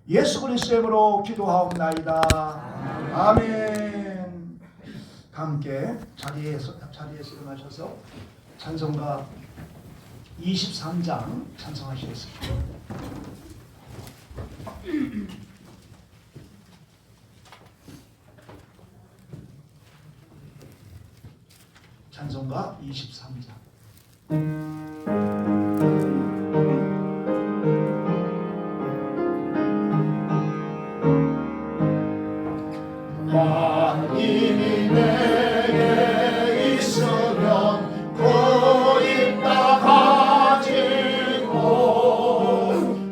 예수 그리스도의 이름으로 기도하옵나이다. 아멘. 함께 자리에서 일어나셔서 찬송가 23장 찬송하시겠습니다. 찬송가 23장. 만인이 내게 있으면 고입 다 가지고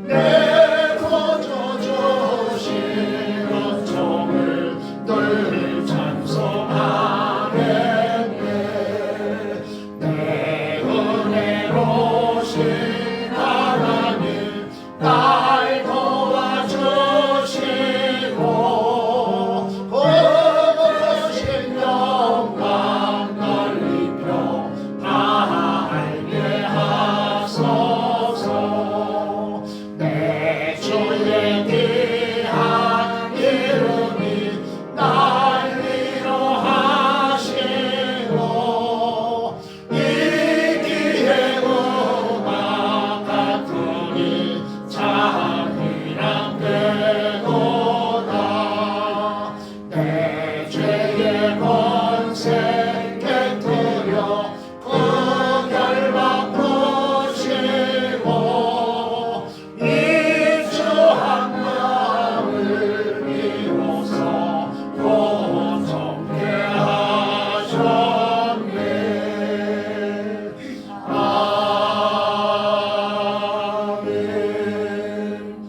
내 거저주신 은총을 늘 찬송하겠네. 내 은혜로신 하나님 날 도와주시고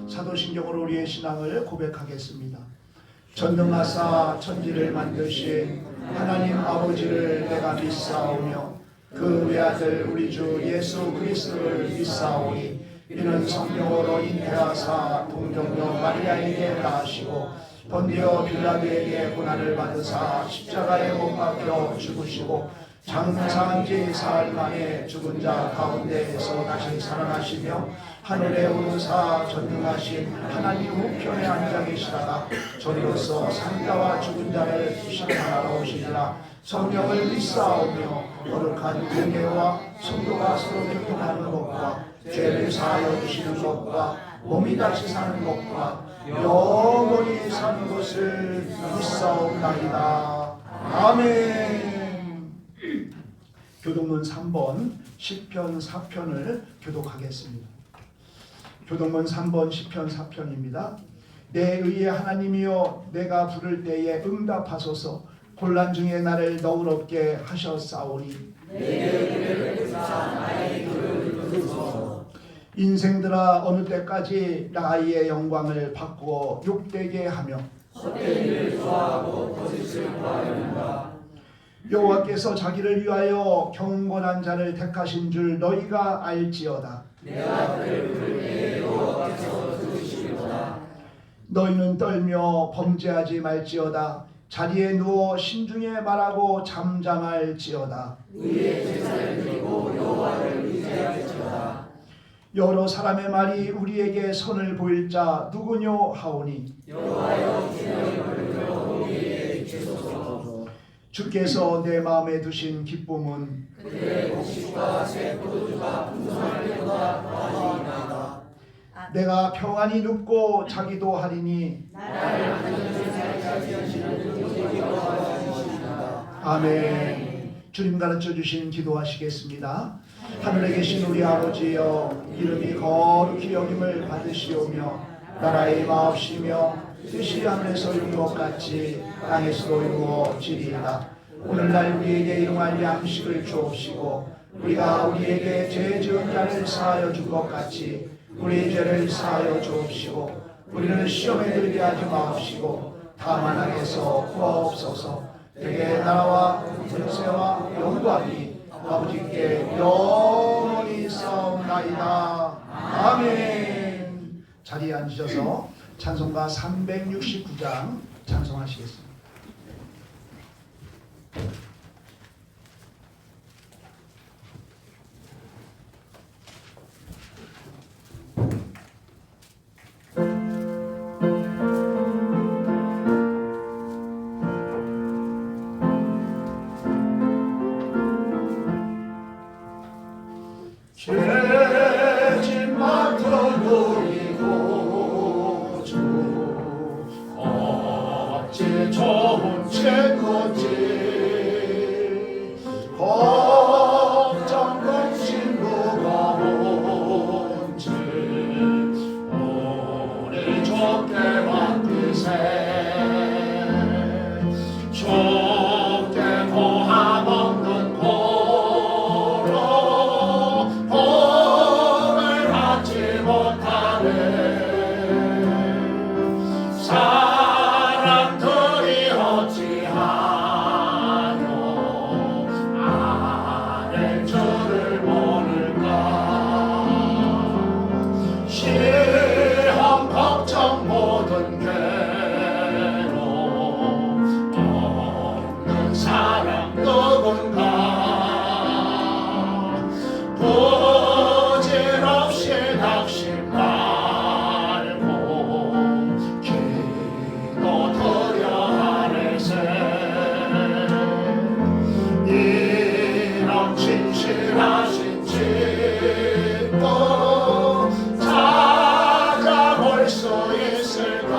사도신경으로 우리의 신앙을 고백하겠습니다. 전능하사 천지를 만드신 하나님 아버지를 내가 믿사오며 그 외아들 우리 주 예수 그리스도를 믿사오니 이는 성령으로 잉태하사 동정녀 마리아에게 나시고 본디오 빌라도에게 고난을 받으사 십자가에 못 박혀 죽으시고 장사한 지 사흘 만에 죽은 자 가운데에서 다시 살아나시며 하늘에 오르사 전능하신 하나님 우편에 앉아 계시다가 저리로서 산자와 죽은 자를 심판하러 오시리라. 성령을 믿사오며 거룩한 공예와 성도가 서로 교통하는 것과 죄를 사하여 주시는 것과 몸이 다시 사는 것과 영원히 사는 것을 믿사옵나이다. 아멘. 교동문 3번 시편 4편을 교독하겠습니다. 교동문 3번 시편 4편입니다. 내 의의 하나님이여 내가 부를 때에 응답하소서. 곤란 중에 나를 너그럽게 하셨사오니 인생들아 어느 때까지 나의 영광을 바꾸어 욕되게 하며 헛된 일을 좋아하고 거짓을 구하려는가. 여호와께서 자기를 위하여 경건한 자를 택하신 줄 너희가 알지어다. 내가 그를 부를 때에 여호와께서 들으시리로다. 너희는 떨며 범죄하지 말지어다. 자리에 누워 신중에 말하고 잠잠할지어다. 우리의 제사를 드리고 여호와를 의지할지어다. 여러 사람의 말이 우리에게 선을 보일 자 누구뇨 하오니 여호와여 주의 불러 우리에게 비추소서. 주께서 내 마음에 두신 기쁨은 그들의 곡식과 새 포도주가 풍성할 때보다 더하리이다. 내가 평안히 눕고 자기도 하리니 나를 안전히 살게 하시는 그분이 여호와이시니라. 아멘. 주님 가르쳐 주신 기도하시겠습니다. 하늘에 계신 우리 아버지여 이름이 거룩히 여김을 받으시오며 나라의 마옵시며 뜻이 하늘에서 이룬 것 같이 땅에서도 이루어지리이다. 오늘날 우리에게 일용할 양식을 주옵시고 우리가 우리에게 죄 지은 자를 사하여 준 것 같이 우리의 죄를 사하여 주옵시고 우리를 시험에 들게 하지 마옵시고 다만 악에서 구하옵소서. 되게 나라와 권세와 영광이 아버지께 영원히 있사옵나이다. 아멘. 자리에 앉으셔서 찬송가 369장 찬송하시겠습니다. 주께 맡기세 주께 고함 없는 고로 복을 받지 못하네 사람들이 어찌하여 아랠 줄을 모를까 시험 걱정 모든 괴로움 없는 사람 누군가 부질없이 낙심 말고 기도 드려 하래세 이런 진실하신 집도 찾아볼 수 있을까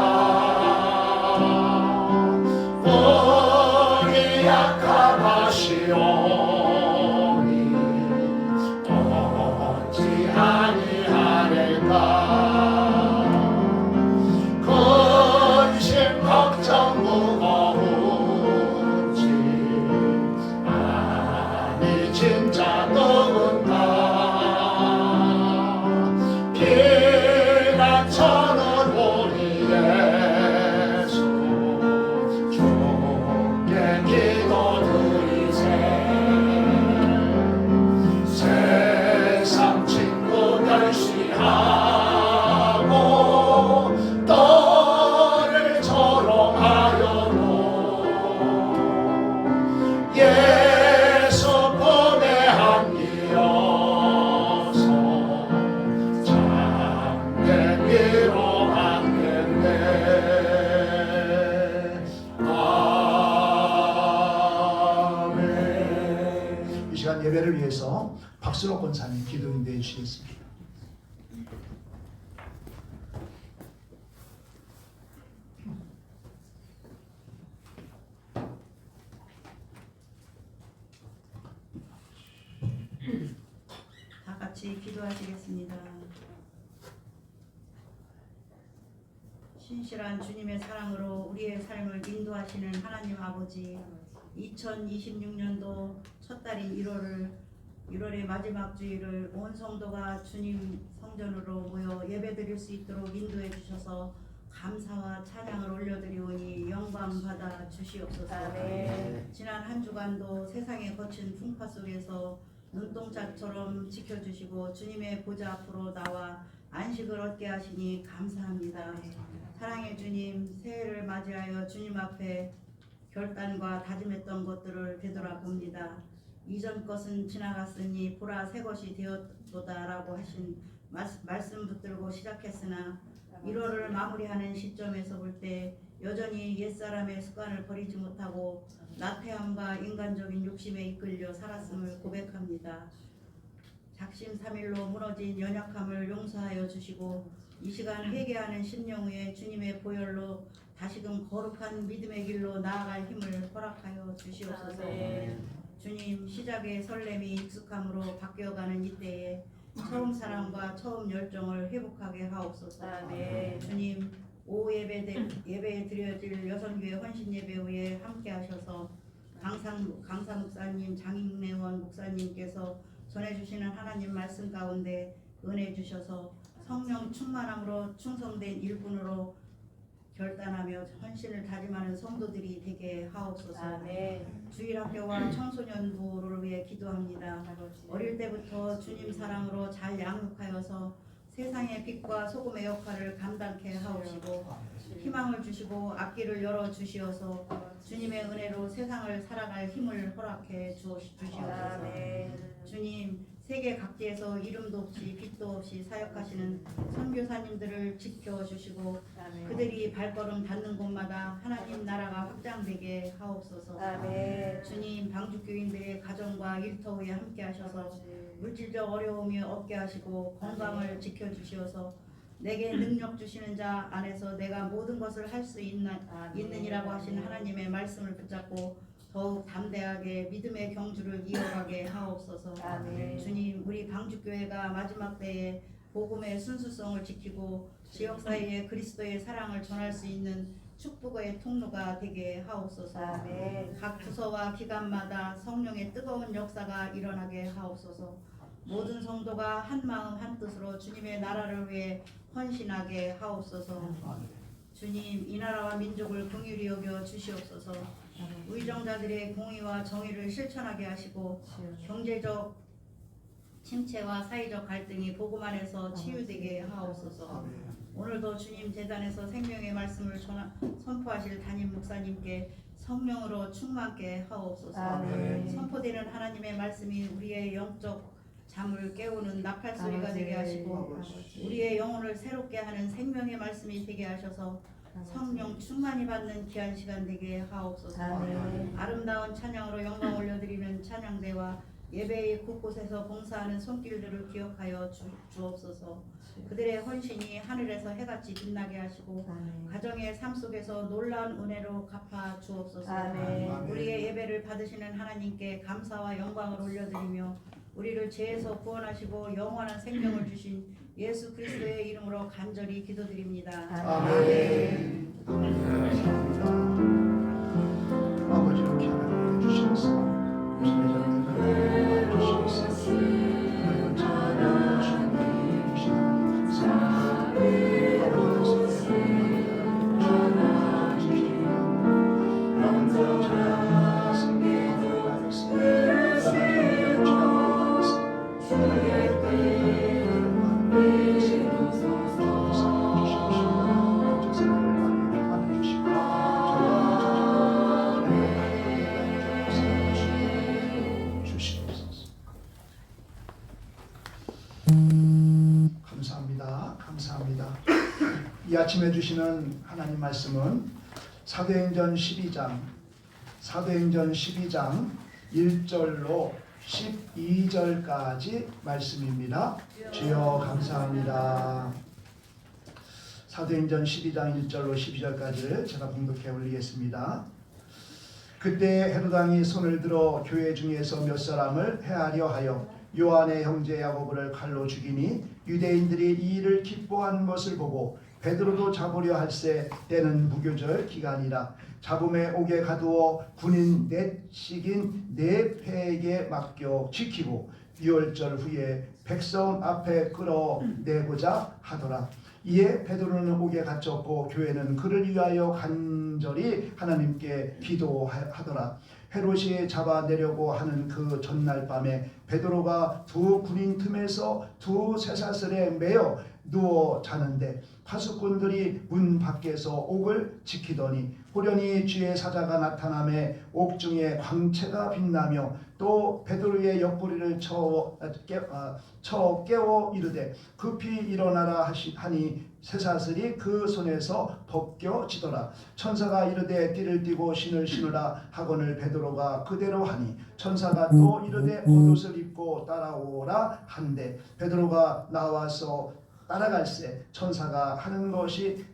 우리 약함하시오니 어찌 아니하리까 근심 걱정 무거운지 아니 진짜 누군가 피난처는 우리 예수 주께 기도드리세 세상 친구 멸시하고 너를 조롱하여도 예수 품에 안기어서 참된 위로하겠네 아멘. 이 시간 예배를 위해서 박수로 권사님 기도 인도해 주시겠습니다. 다 같이 기도하시겠습니다. 신실한 주님의 사랑으로 우리의 삶을 인도하시는 하나님 아버지, 2026년도 첫 달인 1월의 마지막 주일을 온 성도가 주님 성전으로 모여 예배드릴 수 있도록 인도해 주셔서 감사와 찬양을 올려드리오니 영광 받아 주시옵소서. 지난 한 주간도 세상의 거친 풍파 속에서 눈동자처럼 지켜주시고 주님의 보좌 앞으로 나와 안식을 얻게 하시니 감사합니다. 사랑의 주님, 새해를 맞이하여 주님 앞에 결단과 다짐했던 것들을 되돌아봅니다. 이전 것은 지나갔으니 보라 새 것이 되었도다라고 하신 말씀 붙들고 시작했으나 1월을 마무리하는 시점에서 볼 때 여전히 옛사람의 습관을 버리지 못하고 나태함과 인간적인 욕심에 이끌려 살았음을 고백합니다. 작심삼일로 무너진 연약함을 용서하여 주시고 이 시간 회개하는 심령 위에 주님의 보혈로 다시금 거룩한 믿음의 길로 나아갈 힘을 허락하여 주시옵소서. 주님, 시작의 설렘이 익숙함으로 바뀌어가는 이때에 처음 사랑과 처음 열정을 회복하게 하옵소서. 주님, 오후 예배에 드려질 여성교회 헌신 예배 후에 함께 하셔서 강사 목사님, 장인내원 목사님께서 전해주시는 하나님 말씀 가운데 은혜 주셔서 성령 충만함으로 충성된 일꾼으로 결단하며 헌신을 다짐하는 성도들이 되게 하옵소서. 주일학교와 청소년부를 위해 기도합니다. 어릴 때부터 주님 사랑으로 잘 양육하여서 세상의 빛과 소금의 역할을 감당케 하옵시고 희망을 주시고 앞길을 열어 주시어서 주님의 은혜로 세상을 살아갈 힘을 허락해 주시옵소서. 주님, 세계 각지에서 이름도 없이 빛도 없이 사역하시는 선교사님들을 지켜주시고 그들이 발걸음 닿는 곳마다 하나님 나라가 확장되게 하옵소서. 주님, 방주교인들의 가정과 일터에 함께 하셔서 물질적 어려움이 없게 하시고 건강을 지켜주시어서 내게 능력 주시는 자 안에서 내가 모든 것을 할 수 있느니라고 하신 하나님의 말씀을 붙잡고 더욱 담대하게 믿음의 경주를 이어가게 하옵소서. 주님, 우리 방주교회가 마지막 때에 복음의 순수성을 지키고 지역 사회에 그리스도의 사랑을 전할 수 있는 축복의 통로가 되게 하옵소서. 아멘. 각 부서와 기관마다 성령의 뜨거운 역사가 일어나게 하옵소서. 모든 성도가 한 마음 한 뜻으로 주님의 나라를 위해 헌신하게 하옵소서. 주님, 이 나라와 민족을 긍휼히 여겨 주시옵소서. 의정자들의 공의와 정의를 실천하게 하시고 경제적 침체와 사회적 갈등이 복음 안에서 치유되게 하옵소서. 오늘도 주님 제단에서 생명의 말씀을 선포하실 담임 목사님께 성령으로 충만케 하옵소서. 아멘. 선포되는 하나님의 말씀이 우리의 영적 잠을 깨우는 나팔 소리가 되게 하시고 우리의 영혼을 새롭게 하는 생명의 말씀이 되게 하셔서 성령 충만히 받는 귀한 시간 되게 하옵소서. 아멘. 아름다운 찬양으로 영광 올려드리는 찬양대와 예배의 곳곳에서 봉사하는 손길들을 기억하여 주옵소서. 그들의 헌신이 하늘에서 해같이 빛나게 하시고 가정의 삶 속에서 놀라운 은혜로 갚아 주옵소서. 아멘. 우리의 예배를 받으시는 하나님께 감사와 영광을 올려드리며 우리를 죄에서 구원하시고 영원한 생명을 주신 예수 그리스도의 이름으로 간절히 기도드립니다. 아멘. 감사합니다. 아버지 이렇게 하나님 주시옵소서. 예수님의 자녀를 주시옵소서. 하나님은 찬양을 주님 주시옵소서. 감사합니다. 감사합니다. 이 아침에 주시는 하나님 말씀은 사도행전 12장 1절로 12절까지 말씀입니다. 주여 감사합니다. 사도행전 12장 1절로 12절까지를 제가 봉독해 올리겠습니다. 그때 헤로당이 손을 들어 교회 중에서 몇 사람을 해하려 하여 요한의 형제 야고보를 칼로 죽이니 유대인들이 이 일을 기뻐한 것을 보고 베드로도 잡으려 할세 때는 무교절 기간이라 잡음에 오게 가두어 군인 넷씩인 네 패에게 맡겨 지키고 유월절 후에 백성 앞에 끌어내고자 하더라. 이에 베드로는 옥에 갇혔고 교회는 그를 위하여 간절히 하나님께 기도하더라. 헤롯이 잡아내려고 하는 그 전날 밤에 베드로가 두 군인 틈에서 두 쇠사슬에 매여 누워 자는데 파수꾼들이 문 밖에서 옥을 지키더니 호련히 주의 사자가 나타나매 옥중에 광채가 빛나며 또 베드로의 옆구리를 쳐 깨워 이르되 급히 일어나라 하니 쇠사슬이 그 손에서 벗겨지더라. 천사가 이르되 띠를 띠고 신을 신으라 하거늘 베드로가 그대로 하니 천사가 또 이르되 옷을 입고 따라오라 한데 베드로가 나와서 따라갈새 천사가 하는 것이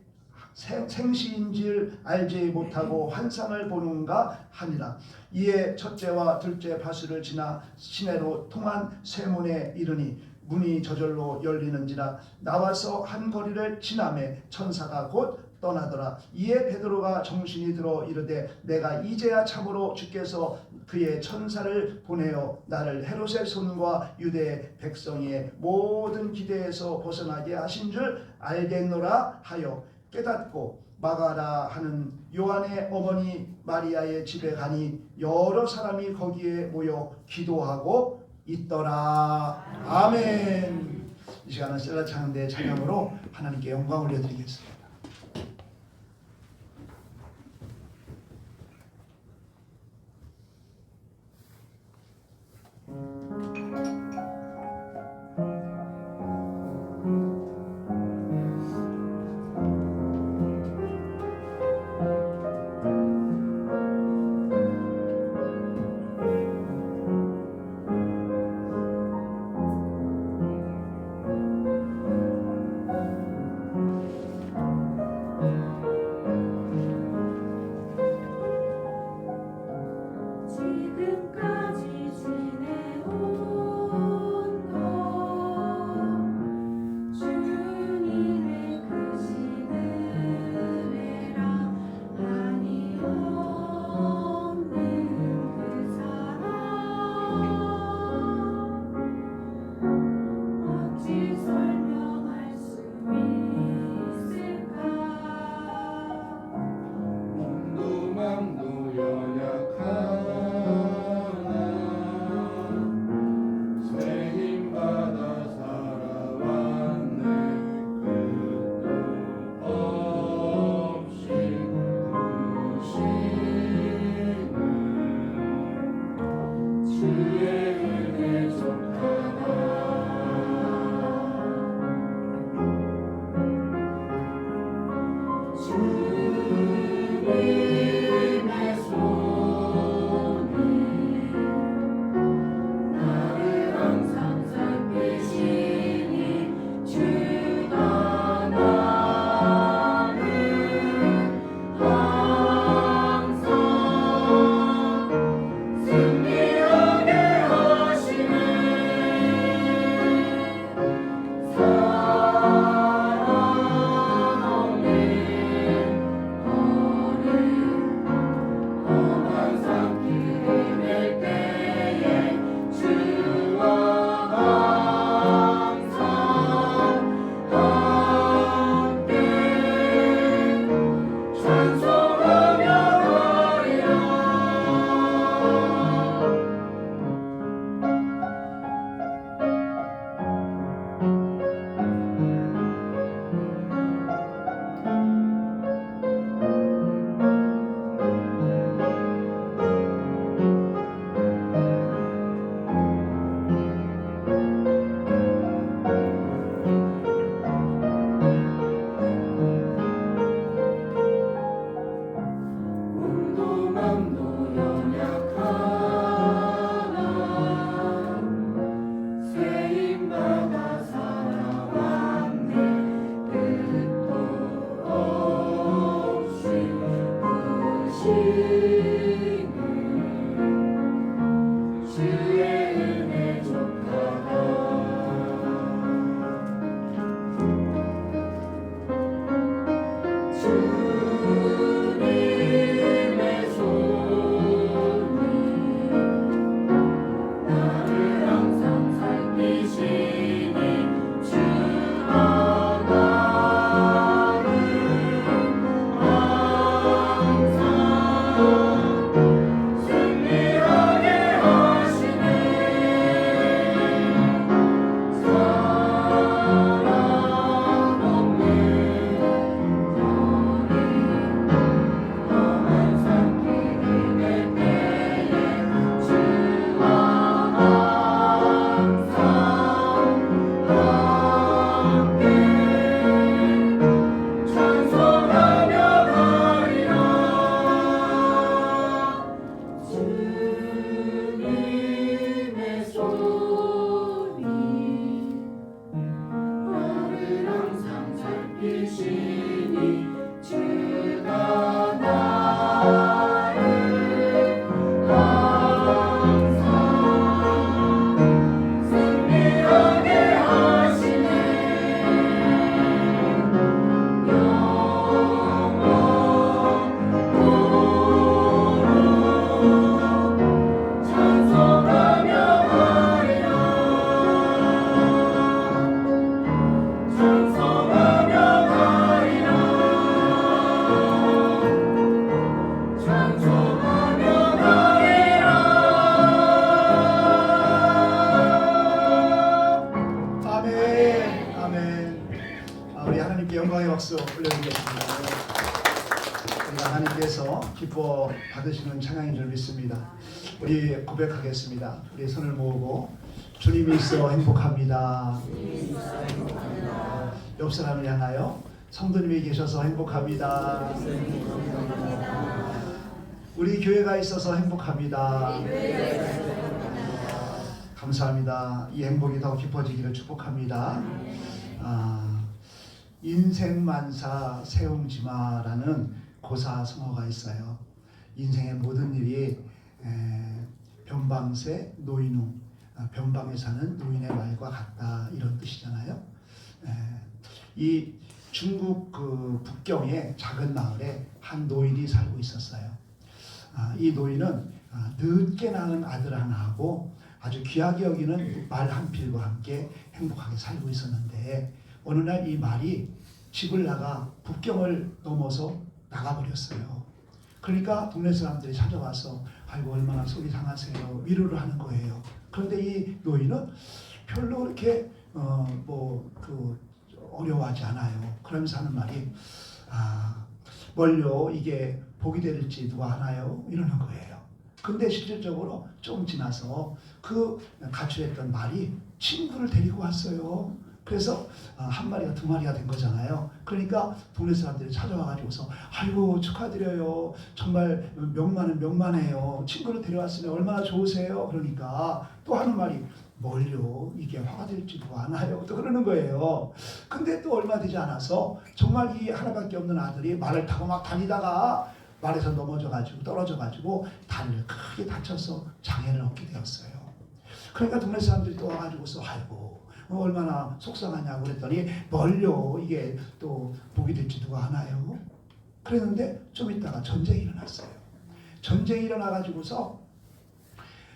생시인지를 알지 못하고 환상을 보는가 하니라. 이에 첫째와 둘째 파수를 지나 시내로 통한 쇠문에 이르니 문이 저절로 열리는지라 나와서 한 거리를 지나매 천사가 곧 떠나더라. 이에 베드로가 정신이 들어 이르되 내가 이제야 참으로 주께서 그의 천사를 보내어 나를 헤롯의 손과 유대 백성의 모든 기대에서 벗어나게 하신 줄 알겠노라 하여 깨닫고 마가라 하는 요한의 어머니 마리아의 집에 가니 여러 사람이 거기에 모여 기도하고 있더라. 아멘. 이 시간은 셀라 찬양대 찬양으로 하나님께 영광 올려드리겠습니다. 박수 올려드리겠습니다. 우리 하나님께서 기뻐 받으시는 찬양인 줄 믿습니다. 우리 고백하겠습니다. 우리 손을 모으고 주님이 있어 행복합니다. 옆 사람을 향하여 성도님이 계셔서 행복합니다. 우리 교회가 있어서 행복합니다. 감사합니다. 이 행복이 더 깊어지기를 축복합니다. 인생만사 세움지마라는 고사성어가 있어요. 인생의 모든 일이 변방세 노인웅, 변방에 사는 노인의 말과 같다, 이런 뜻이잖아요. 이 중국 그 북경의 작은 마을에 한 노인이 살고 있었어요. 이 노인은 늦게 낳은 아들 하나하고 아주 귀하게 여기는 말 한 필과 함께 행복하게 살고 있었는데, 어느 날 이 말이 집을 나가 북경을 넘어서 나가버렸어요. 그러니까 동네 사람들이 찾아와서 아이고 얼마나 속이 상하세요, 위로를 하는 거예요. 그런데 이 노인은 별로 그렇게 어려워하지 않아요. 그러면서 하는 말이 뭘요, 이게 복이 될지 누가 아나요? 이러는 거예요. 근데 실질적으로 좀 지나서 그 가출했던 말이 친구를 데리고 왔어요. 그래서 한 마리가 두 마리가 된 거잖아요. 그러니까 동네 사람들이 찾아와가지고서 아이고 축하드려요. 정말 명만은 명만해요. 친구를 데려왔으니 얼마나 좋으세요. 그러니까 또 하는 말이 뭘요? 이게 화가 될지도 않아요. 또 그러는 거예요. 근데 또 얼마 되지 않아서 정말 이 하나밖에 없는 아들이 말을 타고 막 다니다가 말에서 넘어져가지고 떨어져가지고 다리를 크게 다쳐서 장애를 얻게 되었어요. 그러니까 동네 사람들이 또 와가지고서 아이고 얼마나 속상하냐고 그랬더니 뭘요? 이게 또 복이 될지 누가 아나요? 그랬는데 좀 있다가 전쟁이 일어났어요. 전쟁이 일어나가지고서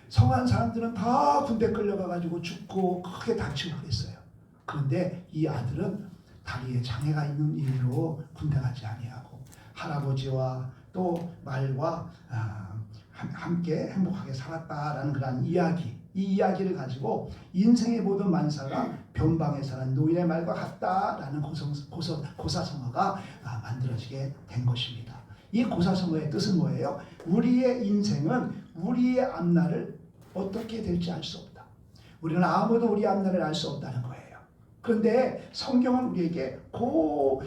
성한 사람들은 다 군대 끌려가가지고 죽고 크게 다치고 그랬어요. 그런데 이 아들은 다리에 장애가 있는 이유로 군대 가지 아니하고 할아버지와 또 말과 함께 행복하게 살았다라는 그런 이야기, 이 이야기를 가지고 인생의 모든 만사가 변방에 사는 노인의 말과 같다라는 고사성어가 만들어지게 된 것입니다. 이 고사성어의 뜻은 뭐예요? 우리의 인생은 우리의 앞날을 어떻게 될지 알 수 없다. 우리는 아무도 우리 앞날을 알 수 없다는 거예요. 그런데 성경은 우리에게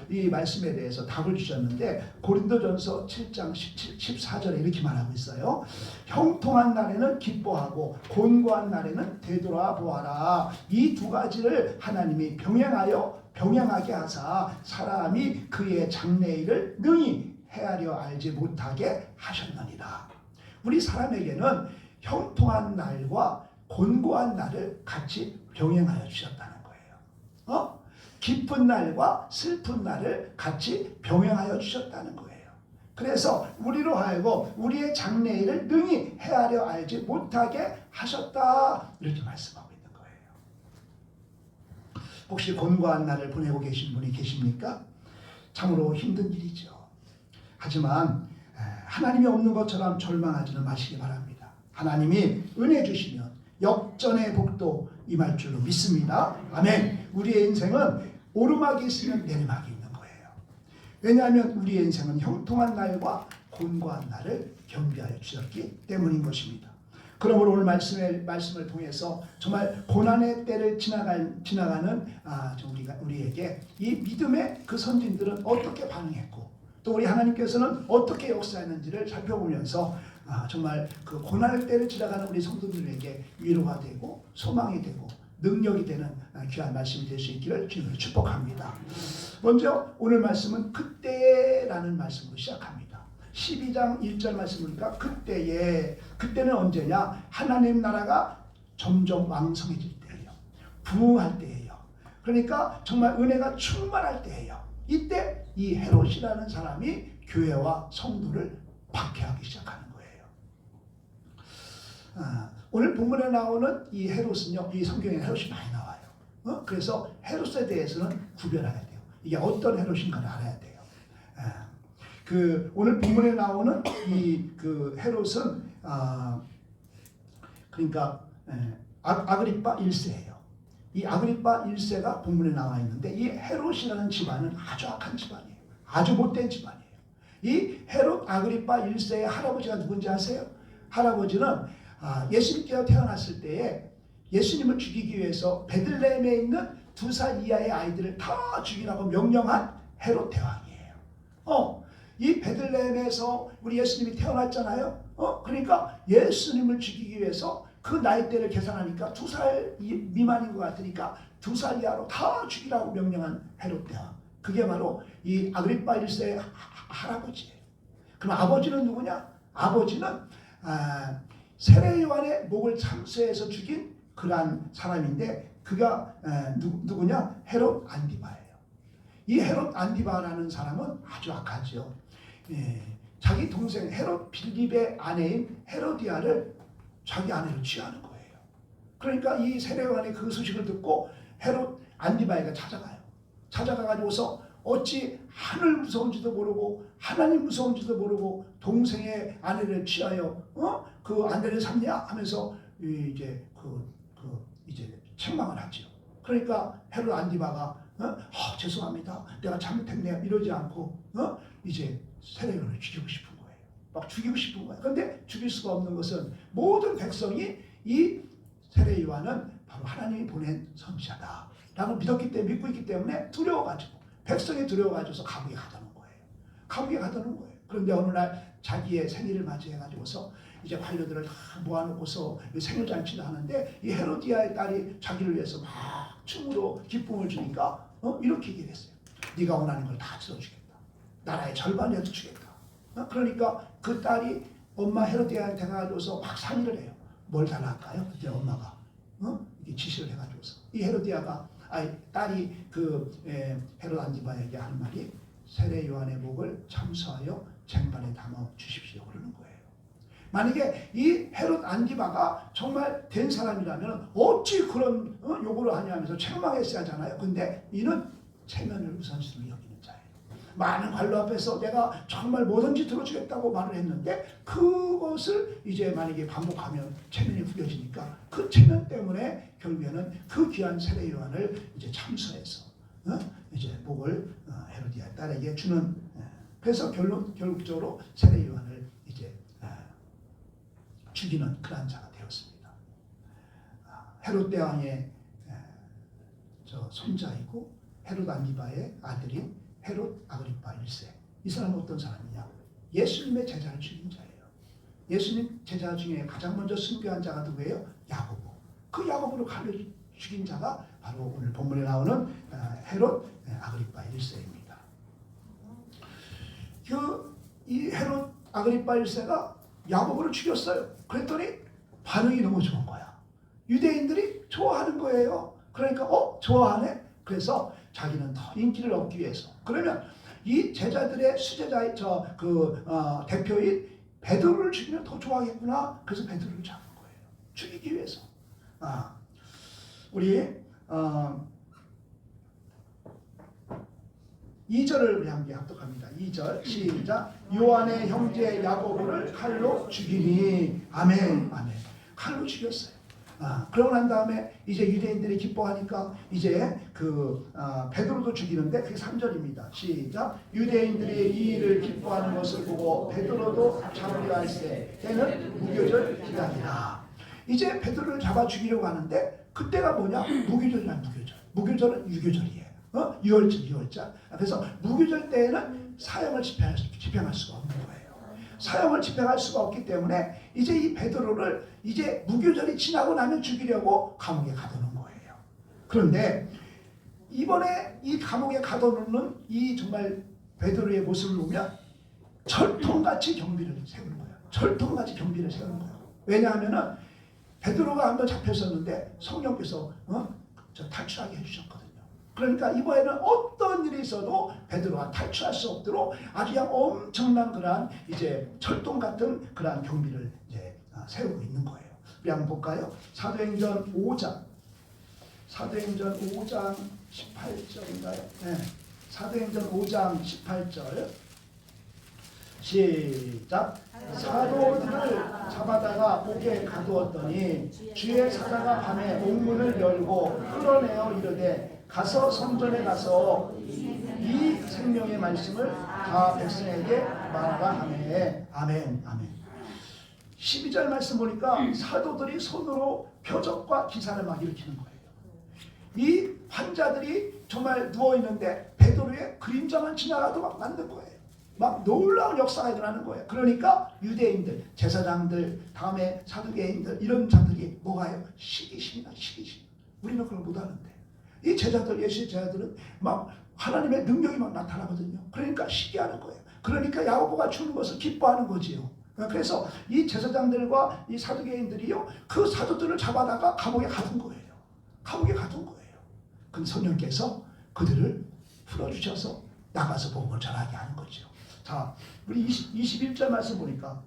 이 말씀에 대해서 답을 주셨는데 고린도전서 7장 14절에 이렇게 말하고 있어요. 형통한 날에는 기뻐하고 곤고한 날에는 되돌아보아라. 이 두 가지를 하나님이 병행하게 하사 사람이 그의 장래일을 능히 헤아려 알지 못하게 하셨느니라. 우리 사람에게는 형통한 날과 곤고한 날을 같이 병행하여 주셨다는 거예요. 기쁜 날과 슬픈 날을 같이 병행하여 주셨다는 거예요. 그래서 우리로 하여금 우리의 장래일을 능히 헤아려 알지 못하게 하셨다. 이렇게 말씀하고 있는 거예요. 혹시 곤고한 날을 보내고 계신 분이 계십니까? 참으로 힘든 일이죠. 하지만 하나님이 없는 것처럼 절망하지는 마시기 바랍니다. 하나님이 은혜 주시면 역전의 복도 임할 줄로 믿습니다. 아멘. 우리의 인생은 오르막이 있으면 내리막이 있는 거예요. 왜냐하면 우리의 인생은 형통한 날과 곤고한 날을 경비하여 주셨기 때문인 것입니다. 그러므로 오늘 말씀을 통해서 정말 고난의 때를 지나가는 우리에게 이 믿음의 그 선진들은 어떻게 반응했고 또 우리 하나님께서는 어떻게 역사했는지를 살펴보면서 정말 그 고난의 때를 지나가는 우리 성도들에게 위로가 되고 소망이 되고 능력이 되는 귀한 말씀이 될 수 있기를 주님으로 축복합니다. 먼저 오늘 말씀은 그때라는 말씀으로 시작합니다. 12장 1절 말씀 보니까 그때는 언제냐? 하나님 나라가 점점 왕성해질 때예요. 부흥할 때예요. 그러니까 정말 은혜가 충만할 때예요. 이때 이 헤롯이라는 사람이 교회와 성도를 박해하기 시작하는 거예요. 오늘 본문에 나오는 이 헤롯은요, 이 성경에 헤롯이 많이 나와요. 그래서 헤롯에 대해서는 구별해야 돼요. 이게 어떤 헤롯인가를 알아야 돼요. 오늘 본문에 나오는 그 헤롯은 그러니까 아그리파 1세예요. 이 아그리파 1세가 본문에 나와 있는데 이 헤롯이라는 집안은 아주 악한 집안이에요. 아주 못된 집안이에요. 이 헤롯 아그리파 1세의 할아버지가 누군지 아세요? 할아버지는 예수님께서 태어났을 때에 예수님을 죽이기 위해서 베들레헴에 있는 2살 이하의 아이들을 다 죽이라고 명령한 헤롯 대왕이에요. 이 베들레헴에서 우리 예수님이 태어났잖아요. 그러니까 예수님을 죽이기 위해서 그 나이대를 계산하니까 2살 미만인 것 같으니까 2살 이하로 다 죽이라고 명령한 헤롯 대왕. 그게 바로 이 아그리파 1세의 할아버지예요. 그럼 아버지는 누구냐? 아버지는 세례 요한의 목을 참수해서 죽인 그러한 사람인데 그가 누구냐? 헤롯 안디바예요. 이 헤롯 안디바라는 사람은 아주 악하죠. 자기 동생 헤롯 빌립의 아내인 헤로디아를 자기 아내로 취하는 거예요. 그러니까 이 세례 요한의 그 소식을 듣고 헤롯 안디바가 찾아가가지고서 어찌 하늘 무서운지도 모르고 하나님 무서운지도 모르고 동생의 아내를 취하여 그 아내를 삼냐 하면서 이제 이제 책망을 하죠. 그러니까 헤롯 안디바가 죄송합니다. 내가 잘못했네요. 이러지 않고 이제 세례 요한을 죽이고 싶은 거예요. 막 죽이고 싶은 거예요. 그런데 죽일 수가 없는 것은 모든 백성이 이 세례 요한은 바로 하나님이 보낸 선지자다. 라고 믿었기 때문에 믿고 있기 때문에 두려워가지고 백성이 두려워가지고서 감옥에 가둬놓은 거예요. 감옥에 가둬놓은 거예요. 그런데 어느 날 자기의 생일을 맞이해가지고서 이제 관료들을 다 모아놓고서 생일잔치를 하는데 이 헤로디아의 딸이 자기를 위해서 막 춤으로 기쁨을 주니까 이렇게 얘기를 했어요. 네가 원하는 걸 다 들어주겠다. 나라의 절반이라도 주겠다. 그러니까 그 딸이 엄마 헤로디아한테 가가지고서 막 상의를 해요. 뭘 달랄까요? 그때 엄마가 이게 지시를 해가지고서 이 헤로디아가 딸이 헤롯 안티바에게 하는 말이 세례 요한의 목을 참수하여 쟁반에 담아 주십시오 그러는 거예요. 만약에 이 헤롯 안티바가 정말 된 사람이라면 어찌 그런 요구를 하냐면서 책망했어야 하잖아요. 근데 이는 체면을 우선순위로 여기는 자예요. 많은 관료 앞에서 내가 정말 뭐든지 들어주겠다고 말을 했는데 그것을 이제 만약에 반복하면 체면이 후려지니까 그 체면 때문에 결국에는 그 귀한 세례 요한을 이제 참수해서 이제 목을 헤로디아 딸에게 주는 그래서 결국적으로 세례 요한을 이제 죽이는 그런 자가 되었습니다. 헤롯 대왕의 저 손자이고 헤롯 안티바의 아들인 헤롯 아그리파 1세. 이 사람은 어떤 사람이냐? 예수님의 제자를 죽인 자예요. 예수님 제자 중에 가장 먼저 순교한 자가 누구예요? 야고보. 그 야고보를 칼로 죽인 자가 바로 오늘 본문에 나오는 헤롯 아그리파 1세입니다. 이 헤롯 아그리파 1세가 야고보를 죽였어요. 그랬더니 반응이 너무 좋은 거야. 유대인들이 좋아하는 거예요. 그러니까 좋아하네. 그래서 자기는 더 인기를 얻기 위해서 그러면 이 제자들의 수제자의 대표인 베드로를 죽이면 더 좋아하겠구나. 그래서 베드로를 잡은 거예요. 죽이기 위해서. 우리 2절을 우리 함께 합독합니다. 2절 시작. 요한의 형제 야고보를 칼로 죽이니. 아멘. 아멘. 칼로 죽였어요. 그러고 난 다음에 이제 유대인들이 기뻐하니까 이제 베드로도 죽이는데 그게 3절입니다. 시작. 유대인들이 이 일을 기뻐하는 것을 보고 베드로도 잡으려 할세 때는 무교절 기간이라. 이제 베드로를 잡아 죽이려고 하는데 그때가 뭐냐? 무교절이란 무교절. 무교절은 유교절이에요. 유월절. 그래서 무교절 때에는 사형을 집행할 수가 없는 거예요. 사형을 집행할 수가 없기 때문에 이제 이 베드로를 이제 무교절이 지나고 나면 죽이려고 감옥에 가둬놓은 거예요. 그런데 이번에 이 감옥에 가둬놓는 이 정말 베드로의 모습을 보면 철통같이 경비를 세우는 거예요. 철통같이 경비를 세우는 거예요. 왜냐하면은 베드로가 한번 잡혔었는데 성령께서 탈출하게 해주셨거든요. 그러니까 이번에는 어떤 일이 있어도 베드로가 탈출할 수 없도록 아주 그냥 엄청난 그러한 이제 철동 같은 그러한 경비를 이제 세우고 있는 거예요. 우리 한번 볼까요? 사도행전 5장 18절인가요? 네. 사도행전 5장 18절 시작. 사도들을 잡아다가 옥에 가두었더니 주의 사자가 밤에 옥문을 열고 끌어내어 이르되 가서 성전에 가서 이 생명의 말씀을 다 백성에게 말하라 하매. 아멘. 아멘. 12절 말씀 보니까 사도들이 손으로 표적과 기사를 막 일으키는 거예요. 이 환자들이 정말 누워있는데 베드로의 그림자만 지나가도 막 낫는 거예요. 막 놀라운 역사가 일어나는 거예요. 그러니까 유대인들, 제사장들, 다음에 사두개인들 이런 자들이 뭐가요? 시기심이다. 시기심. 우리는 그걸 못하는데 이 제자들, 예수의 제자들은 막 하나님의 능력이 막 나타나거든요. 그러니까 시기하는 거예요. 그러니까 야고보가 죽는 것을 기뻐하는 거지요. 그래서 이 제사장들과 이 사두개인들이요, 그 사도들을 잡아다가 감옥에 가둔 거예요. 감옥에 가둔 거예요. 그럼 성령께서 그들을 풀어주셔서 나가서 복음을 전하게 하는 거죠. 자, 우리 21절 말씀 보니까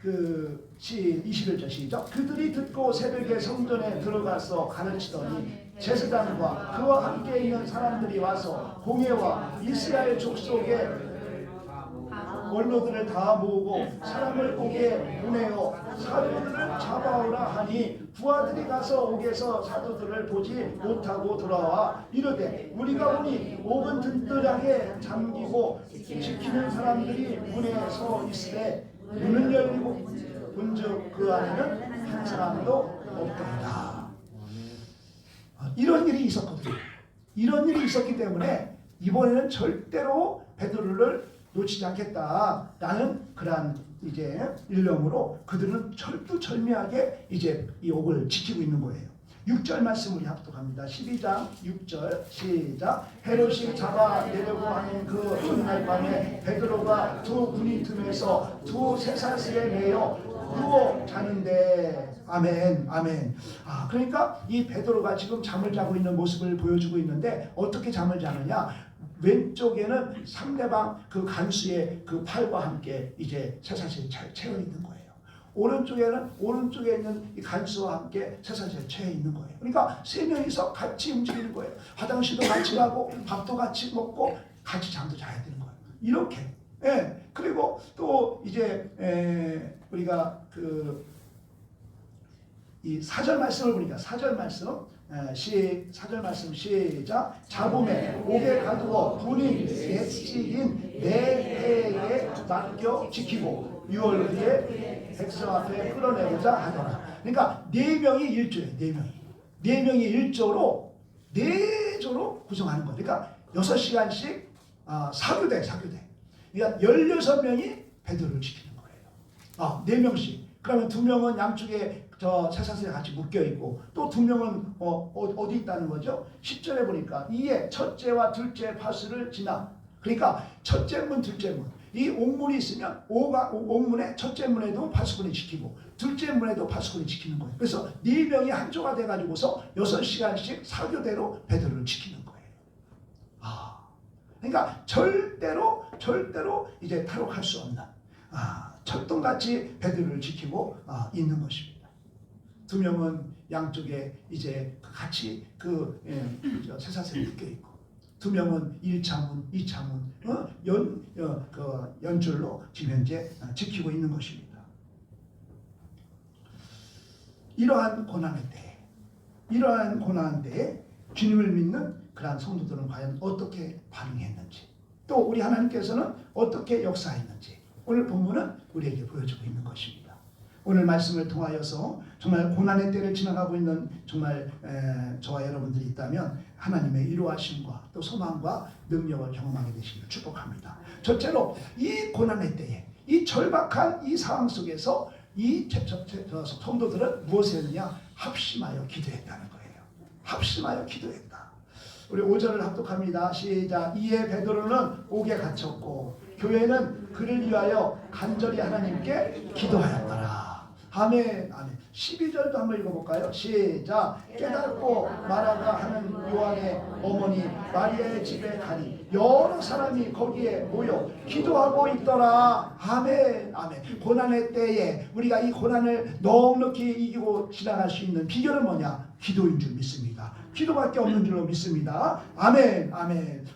21절 시작. 그들이 듣고 새벽에 성전에 들어가서 가르치더니 제사장과 그와 함께 있는 사람들이 와서 공회와 이스라엘 족속의 원로들을 다 모으고 사람을 옥에 보내어 사도들을 잡아오라 하니 부하들이 가서 옥에서 사도들을 보지 못하고 돌아와 이르되 우리가 보니 옥은 든든하게 잠기고 지키는 사람들이 문에 서 있으되 문은 열리고 본즉 그 안에는 한 사람도 없더라. 이런 일이 있었거든요. 이런 일이 있었기 때문에 이번에는 절대로 베드로를 놓치지 않겠다라는 그러한 이제 일념으로 그들은 철두철미하게 이제 이 옥을 지키고 있는 거예요. 6절 말씀 우리 합독합니다. 12장 6절 시작. 헤롯이 잡아내려고 하는 그 첫날 밤에 베드로가 두 군인 틈에서 두 쇠사슬에 매여 누워 자는데. 아멘 아멘. 그러니까 이 베드로가 지금 잠을 자고 있는 모습을 보여주고 있는데 어떻게 잠을 자느냐. 왼쪽에는 상대방 그 간수의 그 팔과 함께 이제 쇠사슬이 채워 있는 거예요. 오른쪽에 있는 이 간수와 함께 쇠사슬에 채워 있는 거예요. 그러니까 세 명이서 같이 움직이는 거예요. 화장실도 같이 가고 밥도 같이 먹고 같이 잠도 자야 되는 거예요. 이렇게. 예. 그리고 또 이제 우리가 이 사절 말씀을 보니까 사절 말씀 시작. 잡음에 옥에 가두어 군인 예치인 네 해에 맡겨 지키고 6월 후에 백성 앞에 끌어내고자 하더라. 그러니까 4명이 1조예요. 4명이 1조로 4조로 구성하는 거예요. 그러니까 6시간씩 사교대. 그러니까 16명이 베드로를 지키는 거예요. 4명씩. 그러면 2명은 양쪽에 저 쇠사슬에 같이 묶여 있고 또 2명은 어디 있다는 거죠? 10절에 보니까 이에 첫째와 둘째 파수를 지나. 그러니까 첫째 문, 둘째 문. 이 옥문이 있으면 옥문에 첫째 문에도 파수꾼이 지키고 둘째 문에도 파수꾼이 지키는 거예요. 그래서 4명이 한조가 돼가지고서 6시간씩 사교대로 베드로를 지키는 거예요. 그러니까 절대로 이제 탈옥할 수 없는 철동같이 베드로를 지키고 있는 것입니다. 2명은 양쪽에 이제 같이 쇠사슬에 묶여 있고 2명은 1차문, 2차문 연줄로 지금 현재 지키고 있는 것입니다. 이러한 고난의 때에 주님을 믿는 그러한 성도들은 과연 어떻게 반응했는지 또 우리 하나님께서는 어떻게 역사했는지 오늘 본문은 우리에게 보여주고 있는 것입니다. 오늘 말씀을 통하여서 정말 고난의 때를 지나가고 있는 정말 저와 여러분들이 있다면 하나님의 이루하심과 또 소망과 능력을 경험하게 되시기를 축복합니다. 첫째로 이 고난의 때에 이 절박한 이 상황 속에서 이 성도들은 무엇을 했느냐? 합심하여 기도했다는 거예요. 합심하여 기도했다. 우리 5절을 합독합니다. 시작. 이에 베드로는 옥에 갇혔고 교회는 그를 위하여 간절히 하나님께 기도하였더라. 아멘. 12절도 한번 읽어볼까요? 시작. 깨닫고 마라가 하는 요한의 어머니 마리아의 집에 가니 여러 사람이 거기에 모여 기도하고 있더라. 아멘. 고난의 때에 우리가 이 고난을 넉넉히 이기고 지나갈 수 있는 비결은 뭐냐? 기도인 줄 믿습니다. 기도밖에 없는 줄로 믿습니다. 아멘.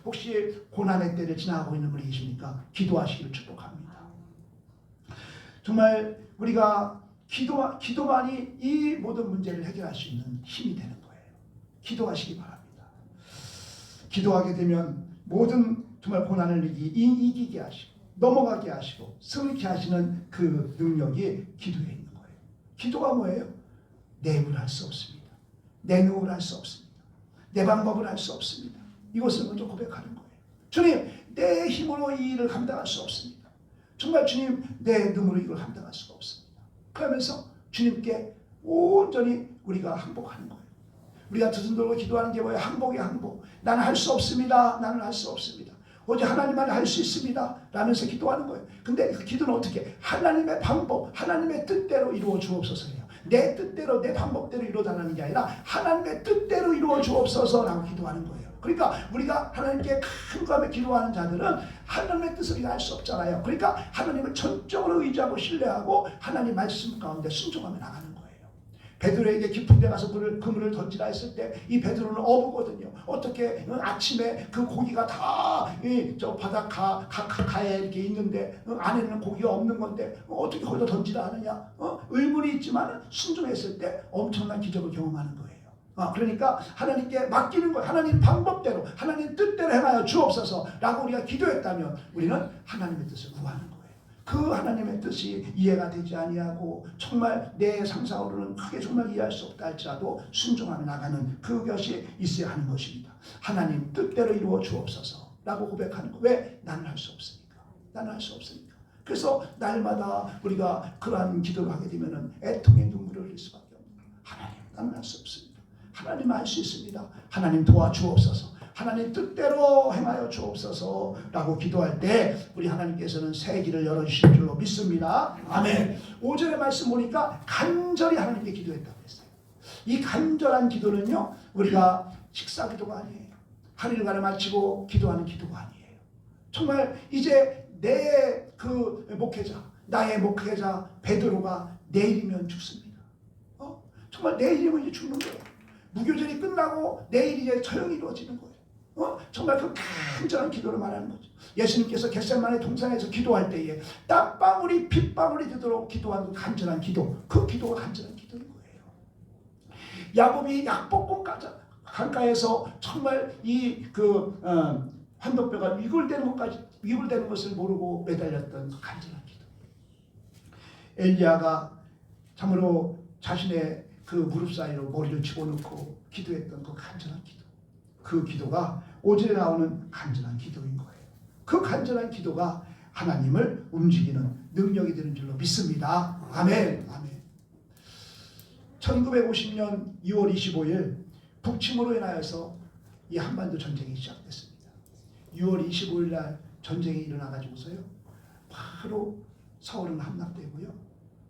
혹시 고난의 때를 지나가고 있는 분이 계십니까? 기도하시기를 축복합니다. 정말 우리가 기도만이 이 모든 문제를 해결할 수 있는 힘이 되는 거예요. 기도하시기 바랍니다. 기도하게 되면 모든 정말 고난을 이기게 하시고 넘어가게 하시고 승리케 하시는 그 능력이 기도에 있는 거예요. 기도가 뭐예요? 내 힘을 할 수 없습니다. 내 능력을 할 수 없습니다. 내 방법을 할 수 없습니다. 이것을 먼저 고백하는 거예요. 주님, 내 힘으로 이 일을 감당할 수 없습니다. 정말 주님, 내 능으로 이걸 감당할 수가 없습니다. 그러면서 주님께 온전히 우리가 항복하는 거예요. 우리가 두 손 들고 기도하는 게 뭐예요? 항복이야, 항복. 나는 할 수 없습니다. 나는 할 수 없습니다. 오직 하나님만 할 수 있습니다. 라면서 기도하는 거예요. 근데 그 기도는 어떻게? 하나님의 방법, 하나님의 뜻대로 이루어 주옵소서예요. 내 뜻대로 내 방법대로 이루어달라는 게 아니라 하나님의 뜻대로 이루어 주옵소서라고 기도하는 거예요. 그러니까 우리가 하나님께 간구하며 기도하는 자들은 하나님의 뜻을 알 수 없잖아요. 그러니까 하나님을 전적으로 의지하고 신뢰하고 하나님 말씀 가운데 순종하며 나가는 거예요. 베드로에게 깊은 데 가서 그물을 던지라 했을 때 이 베드로는 어부거든요. 어떻게 아침에 그 고기가 다 저 바닷 가에 이렇게 있는데 안에는 고기가 없는 건데 어떻게 거기다 던지라 하느냐? 의문이 있지만 순종했을 때 엄청난 기적을 경험하는 거예요. 그러니까 하나님께 맡기는 거예요. 하나님 방법대로 하나님 뜻대로 행하여 주옵소서 라고 우리가 기도했다면 우리는 하나님의 뜻을 구하는 거예요. 그 하나님의 뜻이 이해가 되지 아니하고 정말 내 상상으로는 크게 정말 이해할 수 없다 할지라도 순종하며 나가는 그것이 있어야 하는 것입니다. 하나님 뜻대로 이루어 주옵소서 라고 고백하는 거. 왜? 나는 할 수 없으니까. 나는 할 수 없으니까. 그래서 날마다 우리가 그러한 기도를 하게 되면 애통의 눈물을 흘릴 수밖에 없는 거예요. 하나님 나는 할 수 없습니다. 하나님 할 수 있습니다. 하나님 도와주옵소서. 하나님 뜻대로 행하여 주옵소서 라고 기도할 때 우리 하나님께서는 새 길을 열어주실 줄로 믿습니다. 아멘. 5절의 말씀 보니까 간절히 하나님께 기도했다고 했어요. 이 간절한 기도는요, 우리가 식사 기도가 아니에요. 한 일간을 마치고 기도하는 기도가 아니에요. 정말 이제 내 그 목회자, 나의 목회자 베드로가 내일이면 죽습니다. 정말 내일이면 이제 죽는 거예요. 무교절이 끝나고 내일 이제 처형이 이루어지는 거예요. 정말 그 간절한 기도를 말하는 거죠. 예수님께서 겟세마네 동산에서 기도할 때에 땀방울이 핏방울이 되도록 기도한 그 간절한 기도, 그 기도가 간절한 기도인 거예요. 야곱이 약복권 강가에서 정말 이 환도뼈가 위골되는 것을 모르고 매달렸던 그 간절한 기도. 엘리야가 참으로 자신의 그 무릎 사이로 머리를 집어넣고 기도했던 그 간절한 기도. 그 기도가 5절에 나오는 간절한 기도인 거예요. 그 간절한 기도가 하나님을 움직이는 능력이 되는 줄로 믿습니다. 아멘. 아멘. 1950년 6월 25일 북침으로 인하여서 이 한반도 전쟁이 시작됐습니다. 6월 25일 날 전쟁이 일어나가지고서요, 바로 서울은 함락되고요,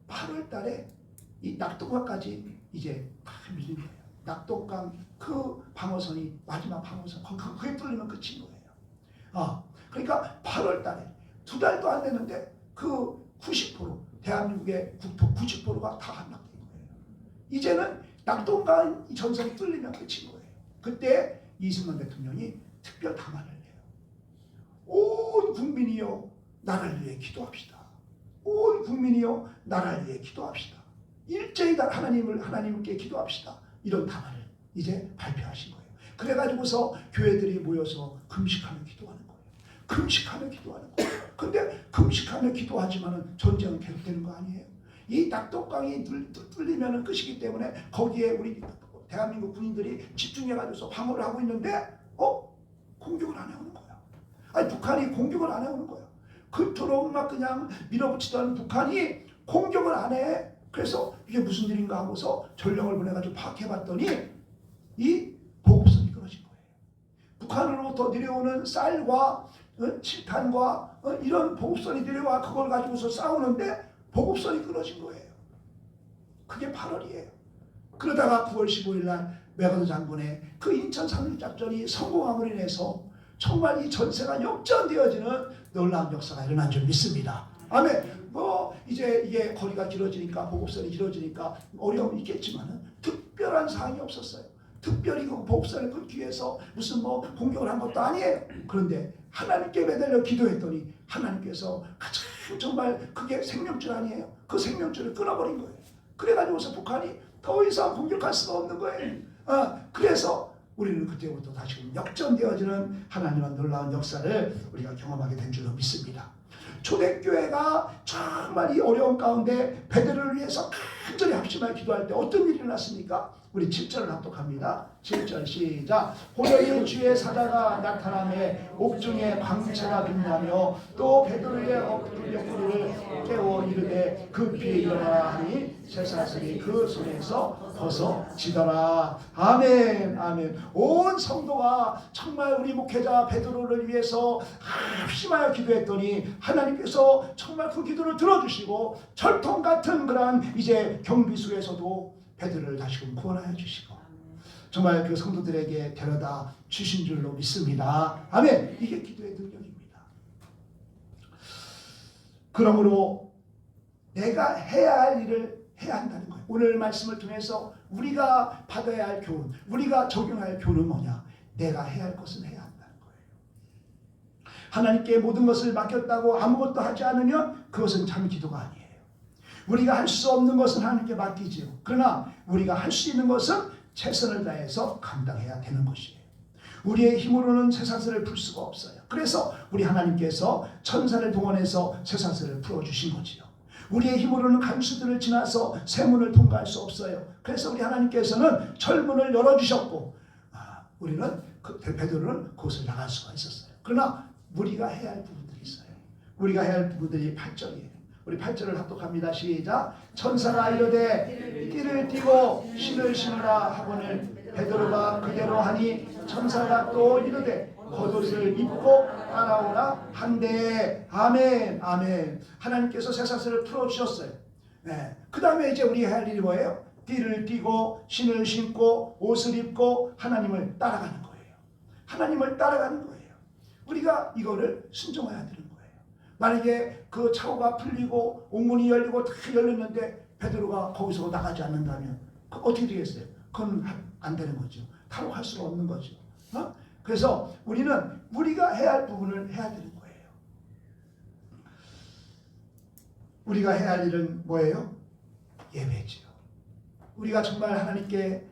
8월 달에 이 낙동강까지 이제 다 밀린 거예요. 낙동강 그 방어선이 마지막 방어선, 그게 뚫리면 끝인 거예요. 그러니까 8월 달에 2달도 안 됐는데 그 90% 대한민국의 국토 90%가 다 함락된 거예요. 이제는 낙동강 전선이 뚫리면 끝인 거예요. 그때 이승만 대통령이 특별 담화를 해요. 온 국민이여 나라를 위해 기도합시다. 온 국민이여 나라를 위해 기도합시다. 일제히 하나님께 기도합시다. 이런 담화를 이제 발표하신 거예요. 그래가지고서 교회들이 모여서 금식하며 기도하는 거예요. 금식하며 기도하는 거예요. 근데 금식하며 기도하지만은 전쟁은 계속되는 거 아니에요? 이 낙동강이 뚫리면 끝이기 때문에 거기에 우리 대한민국 군인들이 집중해가지고서 방어를 하고 있는데 공격을 안 해오는 거야. 아니 북한이 공격을 안 해오는 거야. 그토록 막 그냥 밀어붙이던 북한이 공격을 안 해. 그래서 이게 무슨 일인가 하고서 전령을 보내가지고 파악해봤더니 이 보급선이 끊어진 거예요. 북한으로부터 내려오는 쌀과 칠탄과 이런 보급선이 내려와 그걸 가지고서 싸우는데 보급선이 끊어진 거예요. 그게 8월이에요. 그러다가 9월 15일 날 메가더 장군의 그 인천 상륙작전이 성공함으로 인해서 정말 이 전세가 역전되어지는 놀라운 역사가 일어난 줄 믿습니다. 아멘. 이제 이게 거리가 길어지니까 보급선이 길어지니까 어려움이 있겠지만은 특별한 사항이 없었어요. 특별히 그 보급선을 끊기 위해서 무슨 공격을 한 것도 아니에요. 그런데 하나님께 매달려 기도했더니 하나님께서 가장 정말 그게 생명줄 아니에요. 그 생명줄을 끊어버린 거예요. 그래가지고서 북한이 더 이상 공격할 수가 없는 거예요. 그래서 우리는 그때부터 다시금 역전되어지는 하나님의 놀라운 역사를 우리가 경험하게 된 줄로 믿습니다. 초대교회가 정말 이 어려운 가운데 베드로를 위해서 간절히 합심하여 기도할 때 어떤 일이 일어났습니까? 우리 7절을 합독합니다. 7절 시작. 호련히 주의 사자가 나타나매 옥중에 광채가 빛나며 또 베드로의 옆구리를 깨워 이르되 급히 일어나라 하니 쇠사슬이 그 손에서 벗어지더라. 아멘. 아멘. 온 성도가 정말 우리 목회자 베드로를 위해서 합심하여 기도했더니 하나님께서 정말 그 기도를 들어주시고 철통 같은 그런 이제 경비 속에서도 베드로를 다시금 구원하여 주시고 정말 그 성도들에게 데려다 주신 줄로 믿습니다. 아멘. 이게 기도의 능력입니다. 그러므로 내가 해야 할 일을 해야 한다는 거예요. 오늘 말씀을 통해서 우리가 받아야 할 교훈, 우리가 적용할 할 교훈은 뭐냐? 내가 해야 할 것은 해야 한다는 거예요. 하나님께 모든 것을 맡겼다고 아무것도 하지 않으면 그것은 참 기도가 아니에요. 우리가 할 수 없는 것은 하나님께 맡기지요. 그러나 우리가 할 수 있는 것은 최선을 다해서 감당해야 되는 것이에요. 우리의 힘으로는 쇠사슬을 풀 수가 없어요. 그래서 우리 하나님께서 천사를 동원해서 쇠사슬을 풀어주신 거지요. 우리의 힘으로는 간수들을 지나서 세문을 통과할 수 없어요. 그래서 우리 하나님께서는 철문을 열어주셨고 우리는 베드로는 그곳을 나갈 수가 있었어요. 그러나 우리가 해야 할 부분들이 있어요. 우리가 해야 할 부분들이 8절이에요. 우리 8절을 합독합니다. 시작. 천사가 이르되 띠를 띠고 신을 신으라 하거늘 베드로가 그대로 하니 천사가 또 이르되 겉옷을 입고 따라오라 한데 아멘 아멘. 하나님께서 쇠사슬을 풀어주셨어요. 네. 그 다음에 이제 우리 해야 할 일이 뭐예요? 띠를 띠고 신을 신고 옷을 입고 하나님을 따라가는 거예요. 하나님을 따라가는 거예요. 우리가 이거를 순종해야 되는 거예요. 만약에 그 차고가 풀리고 옥문이 열리고 다 열렸는데 베드로가 거기서 나가지 않는다면 어떻게 되겠어요? 그건 안 되는 거죠. 탈옥할 수가 없는 거죠. 그래서 우리는 우리가 해야 할 부분을 해야 되는 거예요. 우리가 해야 할 일은 뭐예요? 예배지요. 우리가 정말 하나님께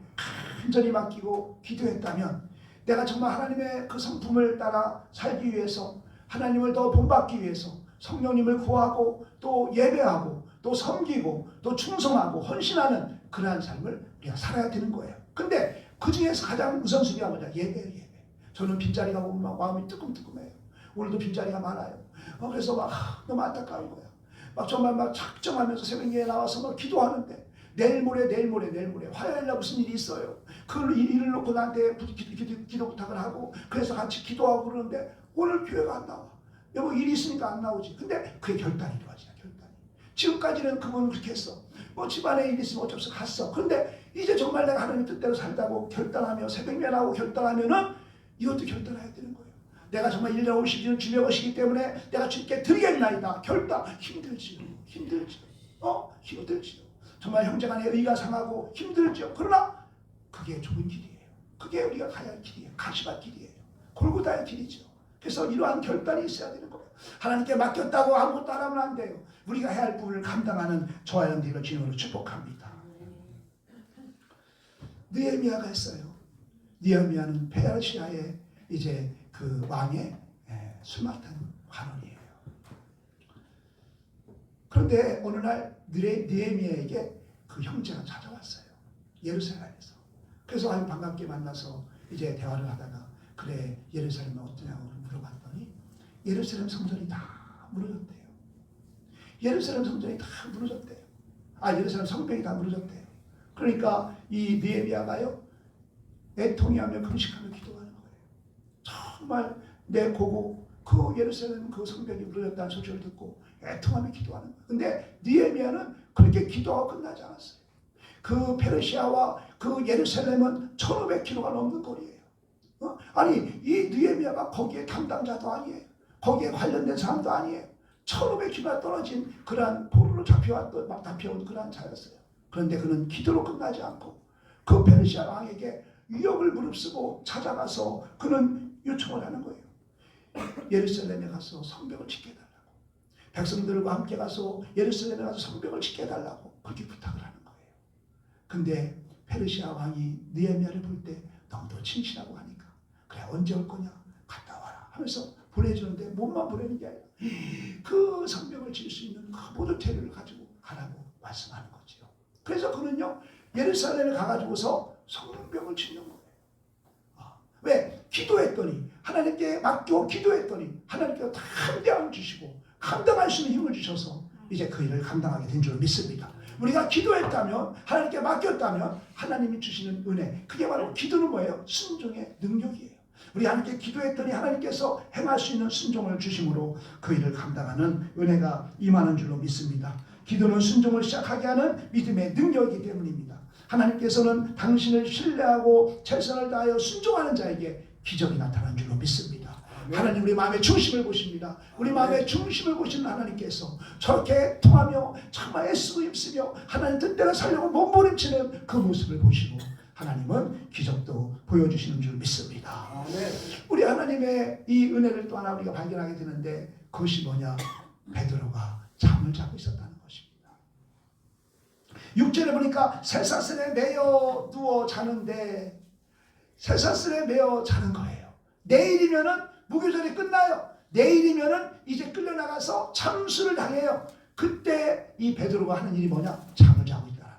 간절히 맡기고 기도했다면 내가 정말 하나님의 그 성품을 따라 살기 위해서 하나님을 더 본받기 위해서 성령님을 구하고 또 예배하고 또 섬기고 또 충성하고 헌신하는 그러한 삶을 우리가 살아야 되는 거예요. 근데 그 중에서 가장 우선순위가 뭐냐? 예배예요. 예배. 저는 빈자리가 오면 막 마음이 뜨끔뜨끔해요. 오늘도 빈자리가 많아요. 그래서 막 너무 안타까운 거야. 막 정말 막 작정하면서 새벽에 나와서 막 기도하는데 내일 모레 화요일날 무슨 일이 있어요. 그 일을 놓고 나한테 기도 부탁을 하고 그래서 같이 기도하고 그러는데 오늘 교회가 안 나와. 여보 일이 있으니까 안 나오지. 근데 그게 결단이 이루어지냐. 결단이. 지금까지는 그분은 그렇게 했어. 뭐 집안에 일이 있으면 어쩔 수 없어 갔어. 그런데 이제 정말 내가 하나님 뜻대로 살다고 결단하며 새벽면하고 결단하면은 이것도 결단해야 되는 거예요. 내가 정말 1년 50년 주의 것이기 때문에 내가 주께 드리겠나이다. 결단. 힘들지요. 힘들지요. 정말 형제간의 의가 상하고 힘들죠. 그러나 그게 좁은 길이에요. 그게 우리가 가야 할 길이에요. 가시밭 길이에요. 골고다의 길이죠. 그래서 이러한 결단이 있어야 되는 거예요. 하나님께 맡겼다고 아무것도 안 하면 안 돼요. 우리가 해야 할 부분을 감당하는 저와 여러분들을 주님으로 축복합니다. 느헤미야가 있어요. 느헤미야는 페르시아의 이제 그 왕의 술 맡은 관원이에요. 그런데 어느 날 느헤미야에게 그 형제가 찾아왔어요. 예루살렘에서. 그래서 아주 반갑게 만나서 이제 대화를 하다가 그래 예루살렘은 어떠냐고 물어봤더니 예루살렘 성전이 다 무너졌대요. 예루살렘 성전이 다 무너졌대요. 예루살렘 성벽이 다 무너졌대요. 그러니까 이 느헤미야가요 애통해하며 금식하며 기도하는 거예요. 정말 내 고국 그 예루살렘 그 성벽이 무너졌다는 소식을 듣고 애통하며 기도하는 거예요. 근데 느헤미야는 그렇게 기도하고 끝나지 않았어요. 그 페르시아와 그 예루살렘은 1500km가 넘는 거리예요. 이 느헤미야가 거기에 담당자도 아니에요. 거기에 관련된 사람도 아니에요. 1500km 떨어진 그러한 포로로 잡혀온 그러한 자였어요. 그런데 그는 기도로 끝나지 않고 그 페르시아 왕에게 위협을 무릅쓰고 찾아가서 그는 요청을 하는 거예요. 예루살렘에 가서 성벽을 짓게 해달라고. 백성들과 함께 가서 예루살렘에 가서 성벽을 짓게 해달라고 그렇게 부탁을 하는 거예요. 근데 페르시아 왕이 느헤미야를 볼 때 너무도 친신하고 하니까 그래 언제 올 거냐 갔다 와라 하면서 보내주는데 몸만 보내는 게 아니라 그 성벽을 지을 수 있는 그 모든 재료를 가지고 가라고 말씀하는 거죠. 그래서 그는요 예루살렘에 가가지고서 성벽을 짓는 거예요. 왜? 기도했더니 하나님께 맡겨 기도했더니 하나님께서 다 감당을 주시고 감당할 수 있는 힘을 주셔서 이제 그 일을 감당하게 된 줄 믿습니다. 우리가 기도했다면 하나님께 맡겼다면 하나님이 주시는 은혜 그게 바로 기도는 뭐예요? 순종의 능력이에요. 우리 하나님께 기도했더니 하나님께서 행할 수 있는 순종을 주심으로 그 일을 감당하는 은혜가 임하는 줄로 믿습니다. 기도는 순종을 시작하게 하는 믿음의 능력이기 때문입니다. 하나님께서는 당신을 신뢰하고 최선을 다하여 순종하는 자에게 기적이 나타난 줄로 믿습니다. 하나님 우리 마음의 중심을 보십니다. 우리 마음의 중심을 보시는 하나님께서 저렇게 통하며 정말 애쓰고 힘쓰며 하나님 뜻대로 살려고 몸부림치는 그 모습을 보시고 하나님은 기적도 보여주시는 줄 믿습니다. 우리 하나님의 이 은혜를 또 하나 우리가 발견하게 되는데 그것이 뭐냐? 베드로가 잠을 자고 있었다는 것입니다. 6절에 보니까 쇠사슬에 매여 누워 자는데 쇠사슬에 매여 자는 거예요. 내일이면은 무교절이 끝나요. 내일이면은 이제 끌려나가서 참수를 당해요. 그때 이 베드로가 하는 일이 뭐냐? 잠을 자고 있다는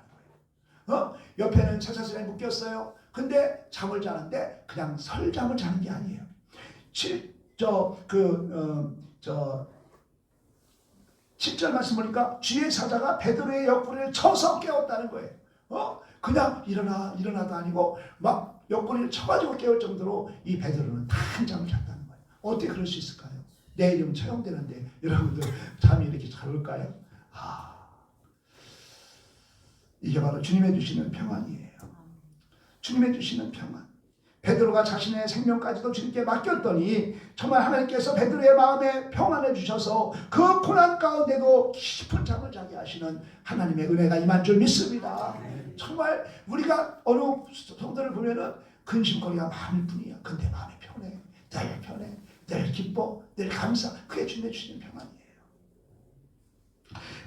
거예요. 옆에는 채사슬에 묶였어요. 근데 잠을 자는데 그냥 설잠을 자는 게 아니에요. 7절 말씀 보니까 주의 사자가 베드로의 옆구리를 쳐서 깨웠다는 거예요. 그냥 일어나도 아니고 막 옆구리를 쳐가지고 깨울 정도로 이 베드로는 한잠을 잤다는 거예요. 어떻게 그럴 수 있을까요? 내일이면 처형되는데 여러분들 잠이 이렇게 잘 올까요? 이게 바로 주님의 주시는 평안이에요. 주님의 주시는 평안. 베드로가 자신의 생명까지도 주님께 맡겼더니 정말 하나님께서 베드로의 마음에 평안을 주셔서 그 고난 가운데도 깊은 잠을 자게 하시는 하나님의 은혜가 임한 줄 믿습니다. 정말 우리가 어느 성도를 보면은 근심거리가 많을 뿐이야. 근데 마음이 편해. 늘 편해. 늘 기뻐. 늘 감사. 그게 주님의 주시는 평안이에요.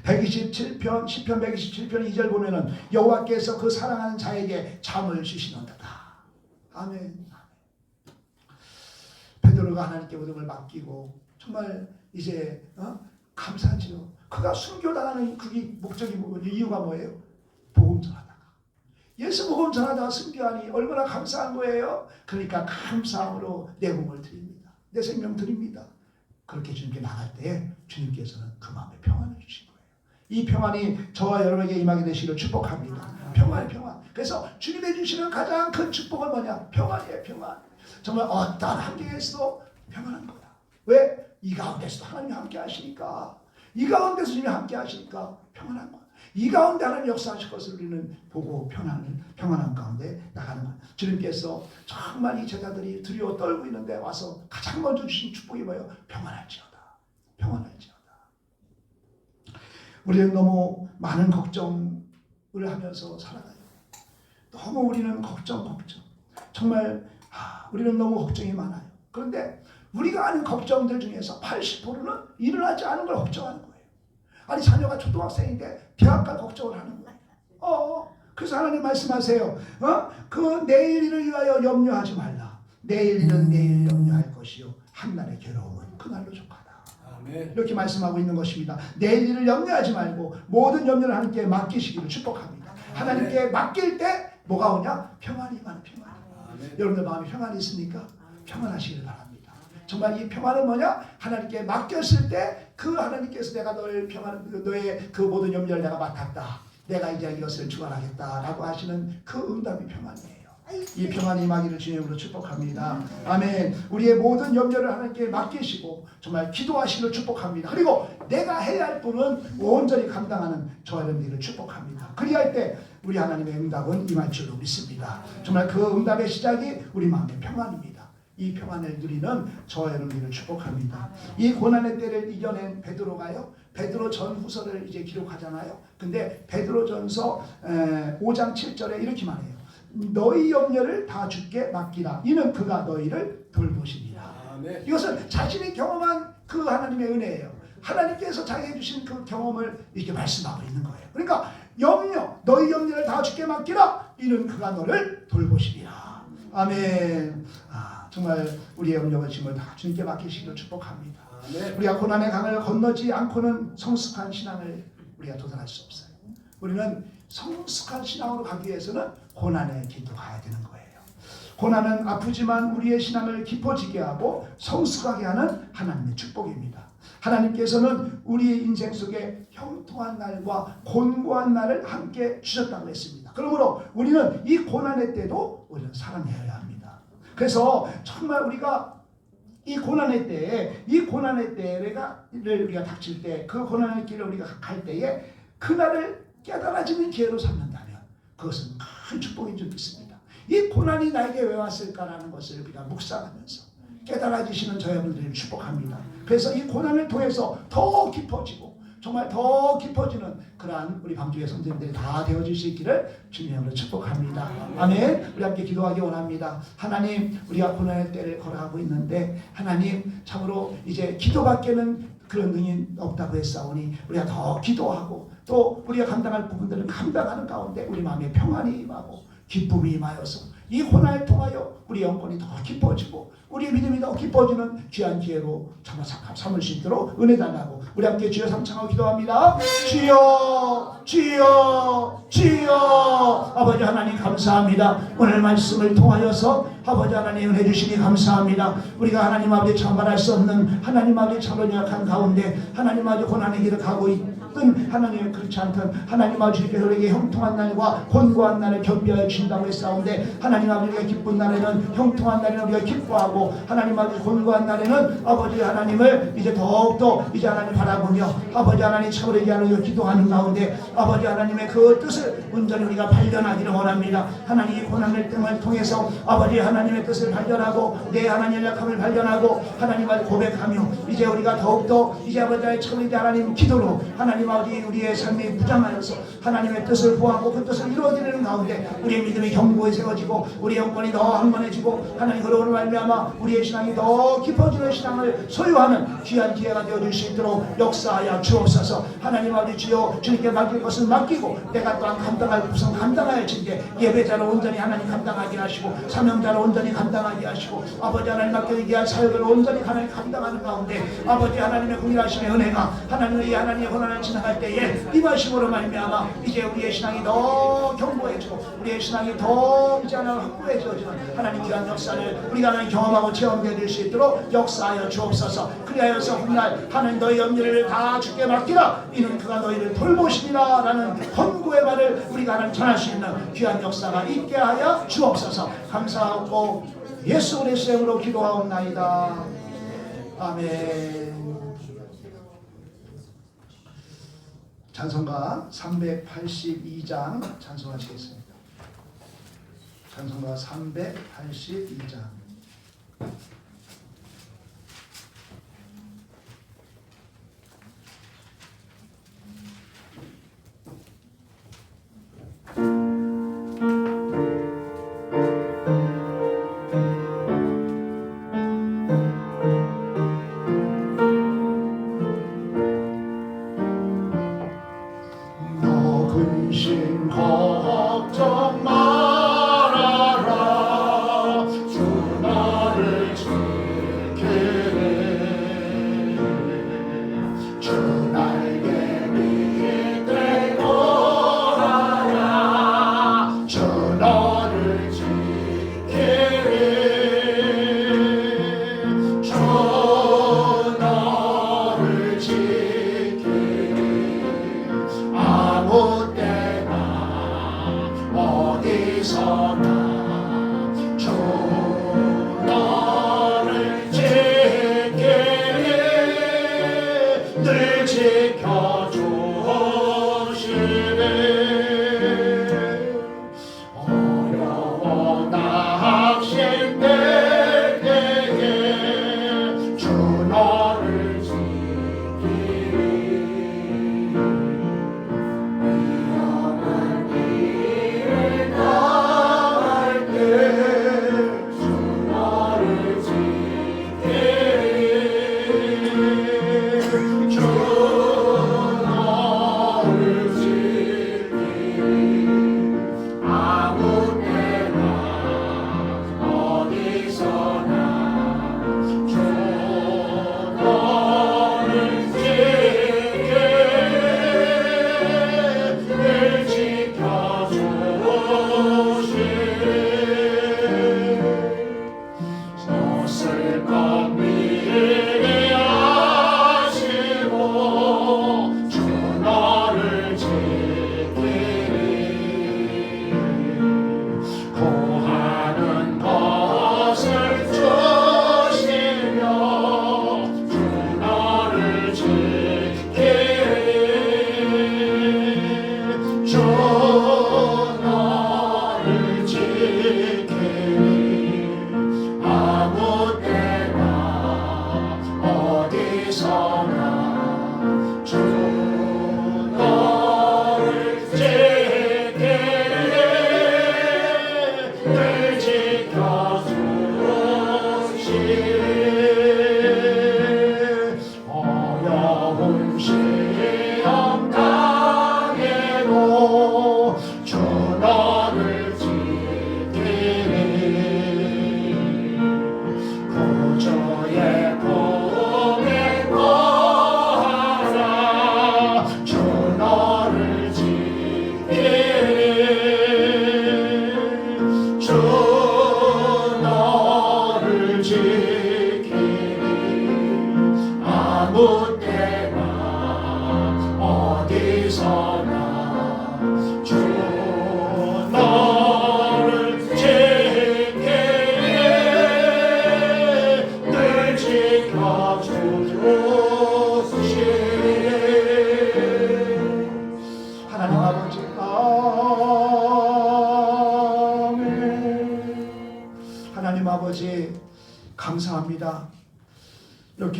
127편 시편 127편 2절 보면은 여호와께서 그 사랑하는 자에게 잠을 주시는도다. 아멘. 베드로가 하나님께 모든 걸 맡기고 정말 이제 감사하죠. 그가 순교당하는 그게 목적이 뭐고 이유가 뭐예요? 복음 전하다가 예수 복음 전하다가 순교하니 얼마나 감사한 거예요. 그러니까 감사함으로 내 몸을 드립니다. 내 생명 드립니다. 그렇게 주님께 나갈 때 주님께서는 그 마음에 평안을 주신 거예요. 이 평안이 저와 여러분에게 임하게 되시기를 축복합니다. 평안. 그래서 주님이 주시는 가장 큰 축복은 뭐냐? 평안이에요. 평안. 정말 어떤 환경에서도 평안한 거야. 왜? 이 가운데서도 하나님이 함께 하시니까. 이 가운데서 주님이 함께 하시니까 평안한 거야. 이 가운데 하나님 역사하실 것을 우리는 보고 평안한 가운데 나가는 거야. 주님께서 정말 이 제자들이 두려워 떨고 있는데 와서 가장 먼저 주신 축복이 뭐예요? 평안할지어다. 우리는 너무 많은 걱정을 하면서 살아가요. 너무 우리는 걱정. 정말 우리는 너무 걱정이 많아요. 그런데 우리가 아는 걱정들 중에서 80%는 일어나지 않은 걸 걱정하는 거예요. 아니 자녀가 초등학생인데 대학 갈 걱정을 하는 거예요. 그래서 하나님 말씀하세요. 그 내일 일을 위하여 염려하지 말라. 내일 일은 내일 염려할 것이요 한날의 괴로움은 그날로 족하다. 이렇게 말씀하고 있는 것입니다. 내일 일을 염려하지 말고 모든 염려를 하나님께 맡기시기를 축복합니다. 하나님께 맡길 때 뭐가 오냐? 평안이 임하는 평안. 여러분들 마음에 평안이 있습니까? 평안하시기를 바랍니다. 정말 이 평안은 뭐냐? 하나님께 맡겼을 때 그 하나님께서 내가 너의 그 모든 염려를 내가 맡았다. 내가 이제 이것을 주관하겠다라고 하시는 그 응답이 평안이에요. 이 평안이 임하기를 주님으로 축복합니다. 아멘. 우리의 모든 염려를 하나님께 맡기시고 정말 기도하시기를 축복합니다. 그리고 내가 해야 할 분은 온전히 감당하는 저와 여러분들을 축복합니다. 그리할 때 우리 하나님의 응답은 임할 줄로 믿습니다. 정말 그 응답의 시작이 우리 마음의 평안입니다. 이 평안을 누리는 저와 여러분들을 축복합니다. 이 고난의 때를 이겨낸 베드로가요. 베드로 전후서를 이제 기록하잖아요. 근데 베드로전서 5장 7절에 이렇게 말해요. 너희 염려를 다 주께 맡기라. 이는 그가 너희를 돌보시리라. 이것은 자신이 경험한 그 하나님의 은혜예요. 하나님께서 자기에게 주신 그 경험을 이렇게 말씀하고 있는 거예요. 그러니까 너희 염려를 다 주께 맡기라. 이는 그가 너를 돌보시리라. 아멘. 정말 우리의 염려와 짐을 다 주님께 맡기시기를 축복합니다. 우리가 고난의 강을 건너지 않고는 성숙한 신앙을 우리가 도전할 수 없어요. 우리는 성숙한 신앙으로 가기 위해서는 고난의 길도 가야 되는 거예요. 고난은 아프지만 우리의 신앙을 깊어지게 하고 성숙하게 하는 하나님의 축복입니다. 하나님께서는 우리의 인생 속에 형통한 날과 곤고한 날을 함께 주셨다고 했습니다. 그러므로 우리는 이 고난의 때도 우리는 사랑해야 합니다. 그래서 정말 우리가 이 고난의 때를 우리가 닥칠 때, 그 고난의 길을 우리가 갈 때에 그날을 깨달아지는 기회로 삼는다면 그것은 큰 축복인 줄 믿습니다. 이 고난이 나에게 왜 왔을까라는 것을 우리가 묵상하면서 깨달아지시는 저여러분들을 축복합니다. 그래서 이 고난을 통해서 더 깊어지고 정말 더 깊어지는 그러한 우리 방주의 성도님들이 다 되어질 수 있기를 주님으로 축복합니다. 아멘. 우리 함께 기도하기 원합니다. 하나님, 우리가 고난의 때를 걸어가고 있는데 하나님 참으로 이제 기도밖에는 그런 능이 없다고 했사오니 우리가 더 기도하고 또 우리가 감당할 부분들을 감당하는 가운데 우리 마음에 평안이 임하고 기쁨이 임하여서 이 고난을 통하여 우리 영혼이 더 깊어지고 우리의 믿음이 더 깊어지는 귀한 기회로 삼을 수 있도록 은혜 달라고 우리 함께 주여 삼창하고 기도합니다. 주여 주여 주여. 아버지 하나님 감사합니다. 오늘 말씀을 통하여서 아버지 하나님 은혜 주시니 감사합니다. 우리가 하나님 아버지 참말할 수 없는 하나님 아버지 참으로 연약한 가운데 하나님 아버지 고난의 길을 가고 있든 하나님 그렇지 않든 하나님 아버지께서 우리에게 형통한 날과 곤고한 날을 겸비하여 주신다고 했사온데 하나님 아버지가 기쁜 날에는 형통한 날에는 우리가 기뻐하고 하나님 아버지 곤고한 날에는 아버지 하나님을 이제 더욱더 이제 하나님 바라보며 아버지 하나님 참으로 얘기하는 기도하는 가운데 아버지 하나님의 그 뜻을 온전히 우리가 발견하기를 원합니다. 하나님의 고난을 등을 통해서 아버지 하나님의 뜻을 발견하고 내 하나님의 약함을 발견하고 하나님을 고백하며 이제 우리가 더욱더 이제 아버지의 참으로 하나님 기도로 하나님 아버지 우리의 삶이 무장하여서 하나님의 뜻을 구하고 그 뜻을 이루어지는 가운데 우리의 믿음이 견고히 세워지고 우리의 영혼이 더 한번해지고 하나님 그러므로 말미암아 우리의 신앙이 더 깊어지는 신앙을 소유하는 귀한 기회가 되어줄 수 있도록 역사하여 주옵소서. 하나님 아버지 주여 주님께 맡길 것은 맡기고 내가 또한 감당할 것은 감당하여 진게 예배자로 온전히 하나님 감당하게 하시고 사명자로 온전히 감당하게 하시고 아버지 하나님 맡겨지게 한 사역을 온전히 하나님 감당하는 가운데 아버지 하나님의 공일하심의 은혜가 하나님의 하나님의 고난을 지나갈 때에 임하심으로 말미암아 이제 우리의 신앙이 더 견고해지고 우리의 신앙이 더 이제 하나님 확고해져지는 하나님 귀한 역사를 우리가 하나님 경험하고 체험되어 줄 수 있도록 역사하여 주옵소서. 그리하여서 훗날 하는 너희 염려를 다 주께 맡기라 이는 그가 너희를 돌보시리라 라는 권고의 말을 우리가 하나님 전할 수 있는 귀한 역사가 있게 하여 주옵소서. 감사하고 예수 그리스도의 이름으로 기도하옵나이다. 아멘. 찬송가 382장 찬송하시겠습니다. 찬송가 382장. 근심 걱정 말아라 주 너를 지키리 주 날개 밑에 거하라 주 너를 지키리 주 너를 지키리 아무 어디서나 주 너를 지키리 늘 지켜주시리 어려워 낙심될 때에 주 너를 지키리 주 너를 지키리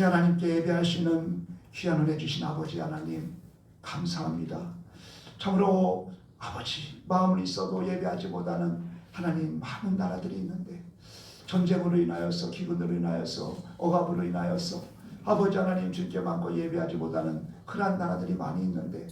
이렇게 하나님께 예배할 수 있는 귀한 은혜 주신 아버지 하나님 감사합니다. 참으로 아버지 마음은 있어도 예배하지 못하는 하나님 많은 나라들이 있는데 전쟁으로 인하여서 기근으로 인하여서 억압으로 인하여서 아버지 하나님 주께 마음껏 예배하지 못하는 그러한 나라들이 많이 있는데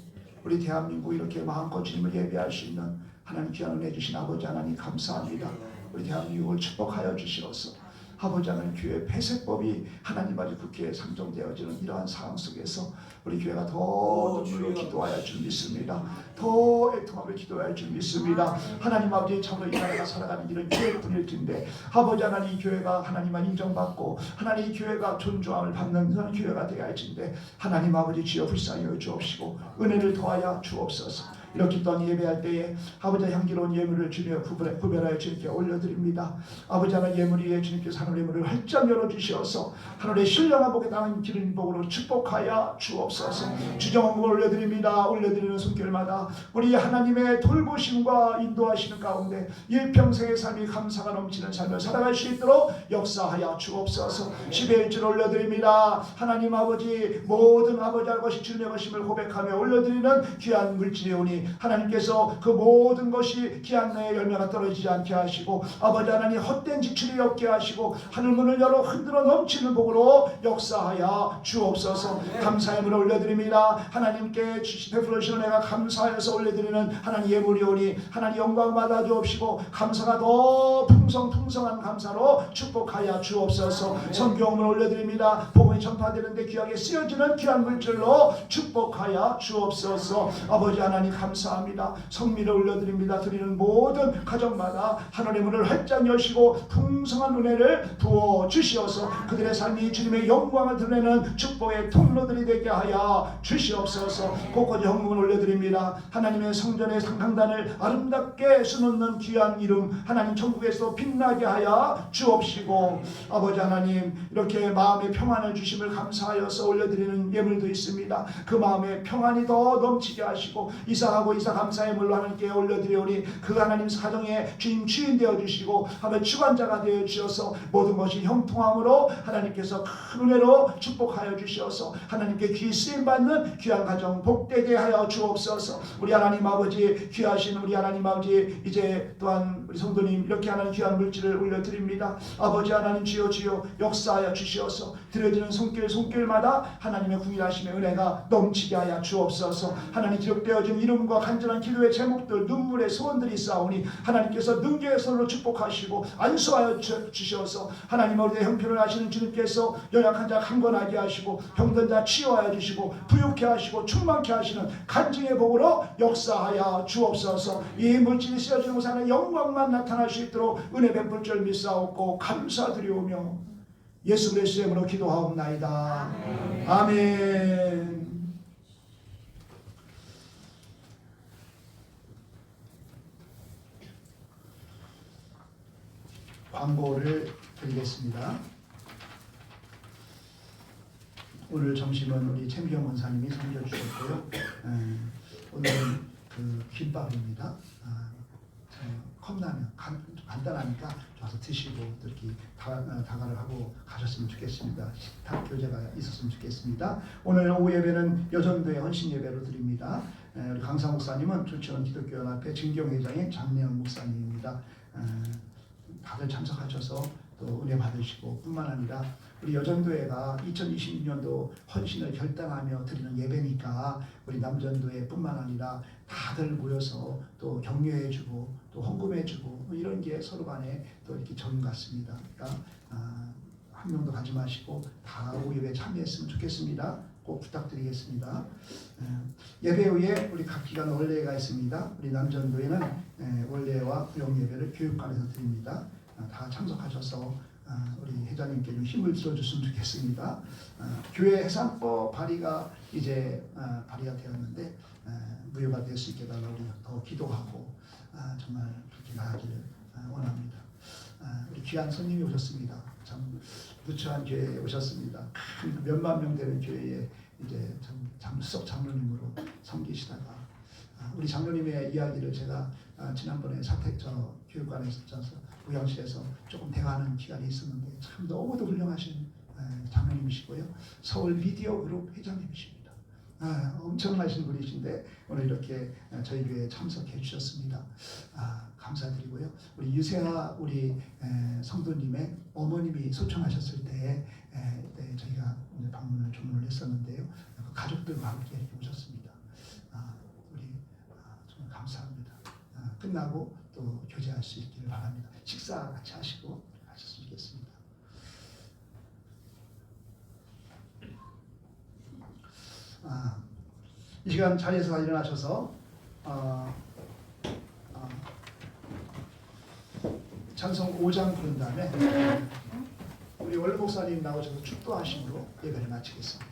우리 대한민국 이렇게 마음껏 주님을 예배할 수 있는 하나님 귀한 은혜 주신 아버지 하나님 감사합니다. 우리 대한민국을 축복하여 주시옵소서. 아버지 하나님 교회 폐쇄법이 하나님 아버지 국회에 상정되어지는 이러한 상황 속에서 우리 교회가 더 눈물로 기도하여 줄 믿습니다. 더 애통하며 기도할 줄 믿습니다. 하나님 아버지 참으로 이 나라가 살아가는 이런 교회뿐일 텐데 아버지 하나님 이 교회가 하나님만 인정받고 하나님 이 교회가 존중함을 받는 그런 교회가 되어야 할진데 하나님 아버지 주여 불쌍히 여겨 주옵시고 은혜를 더하여 주옵소서. 이렇게 또한 예배할 때에 아버지 향기로운 예물을 주며 구별하여 주님께 올려드립니다. 아버지 하나님 예물 위에 주님께서 하늘의 문을 활짝 열어주시어서 하늘의 신령한 복에 담은 기름 복으로 축복하여 주옵소서. 주정원금을 올려드립니다. 올려드리는 손길마다 우리 하나님의 돌보심과 인도하시는 가운데 일평생의 삶이 감사가 넘치는 삶을 살아갈 수 있도록 역사하여 주옵소서. 10의 1줄 올려드립니다. 하나님 아버지 모든 아버지 할 것이 주님의 것임을 고백하며 올려드리는 귀한 물질이오니 하나님께서 그 모든 것이 기한 내에 열매가 떨어지지 않게 하시고 아버지 하나님 헛된 지출이 없게 하시고 하늘문을 열어 흔들어 넘치는 복으로 역사하여 주옵소서. 감사의 물을 올려드립니다. 하나님께 베풀어 주시는 내가 감사하여서 올려드리는 하나님 예물이오니 하나님 영광 받아 주옵시고 감사가 더 풍성한 감사로 축복하여 주옵소서. 성경을 올려드립니다. 복음이 전파되는데 귀하게 쓰여지는 귀한 물질로 축복하여 주옵소서. 아버지 하나님 감사합니다. 성미를 올려드립니다. 드리는 모든 가정마다 하늘의 문을 활짝 여시고 풍성한 은혜를 부어 주시어서 그들의 삶이 주님의 영광을 드러내는 축복의 통로들이 되게 하여 주시옵소서. 곳곳에 헌금을 올려드립니다. 하나님의 성전의 상당단을 아름답게 수놓는 귀한 이름 하나님 천국에서 빛나게 하여 주옵시고 아버지 하나님 이렇게 마음의 평안을 주심을 감사하여서 올려드리는 예물도 있습니다. 그 마음의 평안이 더 넘치게 하시고 이사하고 이사 감사의 물로 하나님께 올려드리오니 그 하나님 사정의 주인 되어 주시고 하며 주관자가 되어 주셔서 모든 것이 형통함으로 하나님께서 큰 은혜로 축복하여 주셔서 하나님께 귀 쓰임받는 귀한 가정 복되게 하여 주옵소서. 우리 하나님 아버지 귀하신 우리 하나님 아버지 이제 또한 우리 성도님 이렇게 하나님 귀한 물질을 올려드립니다. 아버지 하나님 주여 역사하여 주시어서 드려지는 손길마다 하나님의 궁일하심의 은혜가 넘치게 하여 주옵소서. 하나님 기록되어진 이름과 간절한 기도의 제목들 눈물의 소원들이 있사오니 하나님께서 능계의 손으로 축복하시고 안수하여 주셔서 하나님 우리의 형편을 하시는 주님께서 연약한 자 강건하게 하시고 병든 자 치유하여 주시고 부유케 하시고 충만케 하시는 간증의 복으로 역사하여 주옵소서. 이 물질이 쓰여지는 곳에 하나님의 영광만 나타날 수 있도록 은혜 베풀 줄 믿사옵고 감사드리오며 예수 그리스도의 이름으로 기도하옵나이다. 아멘. 광고를 드리겠습니다. 오늘 점심은 우리 최미경 원사님이 섬겨주셨고요. 오늘은 그 김밥입니다. 컵라면 간단하니까 와서 드시고 이렇게 다가를 하고 가셨으면 좋겠습니다. 식탁 교제가 있었으면 좋겠습니다. 오늘 오후 예배는 여전도의 헌신 예배로 드립니다. 우리 강사 목사님은 조치원 기독교연합회 증경회장인 장래영 목사님입니다. 다들 참석하셔서 또 은혜 받으시고 뿐만 아니라 우리 여전도회가 2026년도 헌신을 결단하며 드리는 예배니까 우리 남전도회 뿐만 아니라 다들 모여서 또 격려해주고 또 헌금해주고 이런 게 서로 간에 또 이렇게 전 같습니다. 그러니까 한 명도 가지 마시고 다 오후 예배에 참여했으면 좋겠습니다. 꼭 부탁드리겠습니다. 예배 후에 우리 각 기관 원례가 있습니다. 우리 남전도회는 원례와 구역 예배를 교육관에서 드립니다. 다 참석하셔서 우리 회장님께 좀 힘을 실어줬으면 좋겠습니다. 교회 해산법 발의가 이제 발의가 되었는데 무효가 될 수 있게 달라고 우리 더 기도하고 정말 그렇게 나아가기를 원합니다. 우리 귀한 손님이 오셨습니다. 참 부처한 교회에 오셨습니다. 큰 몇만 명 되는 교회에 이제 썩 장로님으로 섬기시다가 우리 장로님의 이야기를 제가 지난번에 교육관에서 우영실에서 조금 대화하는 기간이 있었는데 참 너무도 훌륭하신 장로님이시고요. 서울 미디어 그룹 회장님이십니다. 엄청나신 분이신데 오늘 이렇게 저희 교회에 참석해 주셨습니다. 감사드리고요. 우리 유세아 우리 성도님의 어머님이 소청하셨을 때 저희가 방문을 조문을 했었는데요. 그 가족들과 함께 이렇게 오셨습니다. 우리 정말 감사합니다. 끝나고 또 교제할 수 있기를 바랍니다. 식사 같이 하시고 하셨으면 좋겠습니다. 이 시간 자리에서 일어나셔서 찬송 5장 부른 다음에 우리 원로 목사님 나오셔서 축도하심으로 예배를 마치겠습니다.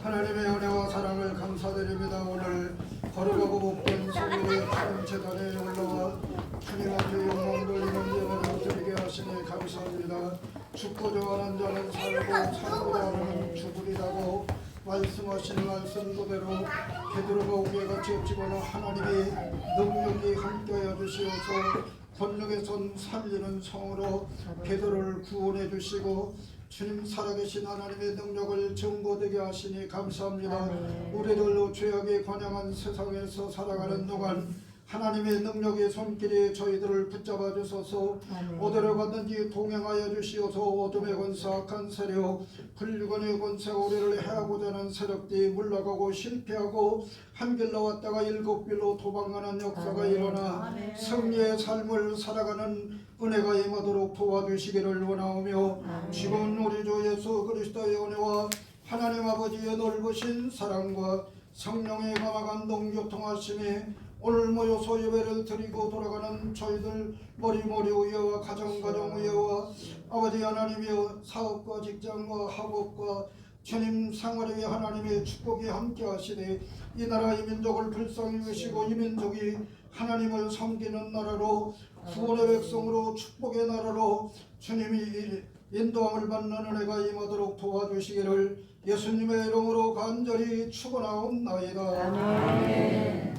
하나님의 은혜와 사랑을 감사드립니다. 오늘 거룩하고 복된 성일의 푸른 제단에 올라와 주님 앞에 영광 돌리는 예배를 드리게 하시니 감사합니다. 죽고 좋아하는 자는 살고 살고자 하는 죽으리라고 말씀하신 말씀 그대로 베드로가 오기에 같이 없지만 하나님이 능력이 함께하여 주시어서 권능의 손 살리는 성으로 베드로를 구원해 주시고 주님 살아계신 하나님의 능력을 증거되게 하시니 감사합니다. 우리들 죄악에 관영한 세상에서 살아가는 동안 하나님의 능력의 손길이 저희들을 붙잡아 주소서. 어디로 갔든지 동행하여 주시어서 어둠의 권세 악한 세력 불륜의 권세 우리를 해하고자 하는 세력들이 물러가고 실패하고 한 길 나왔다가 일곱 길로 도망가는 역사가 일어나 승리의 삶을 살아가는 은혜가 임하도록 도와주시기를 원하오며 지금 우리 주 예수 그리스도의 은혜와 하나님 아버지의 넓으신 사랑과 성령의 감화간 동교통하심이 오늘 모여서 예배를 드리고 돌아가는 저희들 머리머리 의회와 가정가정 의회와 아버지 하나님이여 사업과 직장과 학업과 주님 생활에 하나님의 축복이 함께 하시니 이 나라 이 민족을 불쌍히 여기시고 이 민족이 하나님을 섬기는 나라로 구원의 백성으로 축복의 나라로 주님이 인도함을 받는 은혜가 임하도록 도와주시기를 예수님의 이름으로 간절히 축원하옵나이다. 아멘.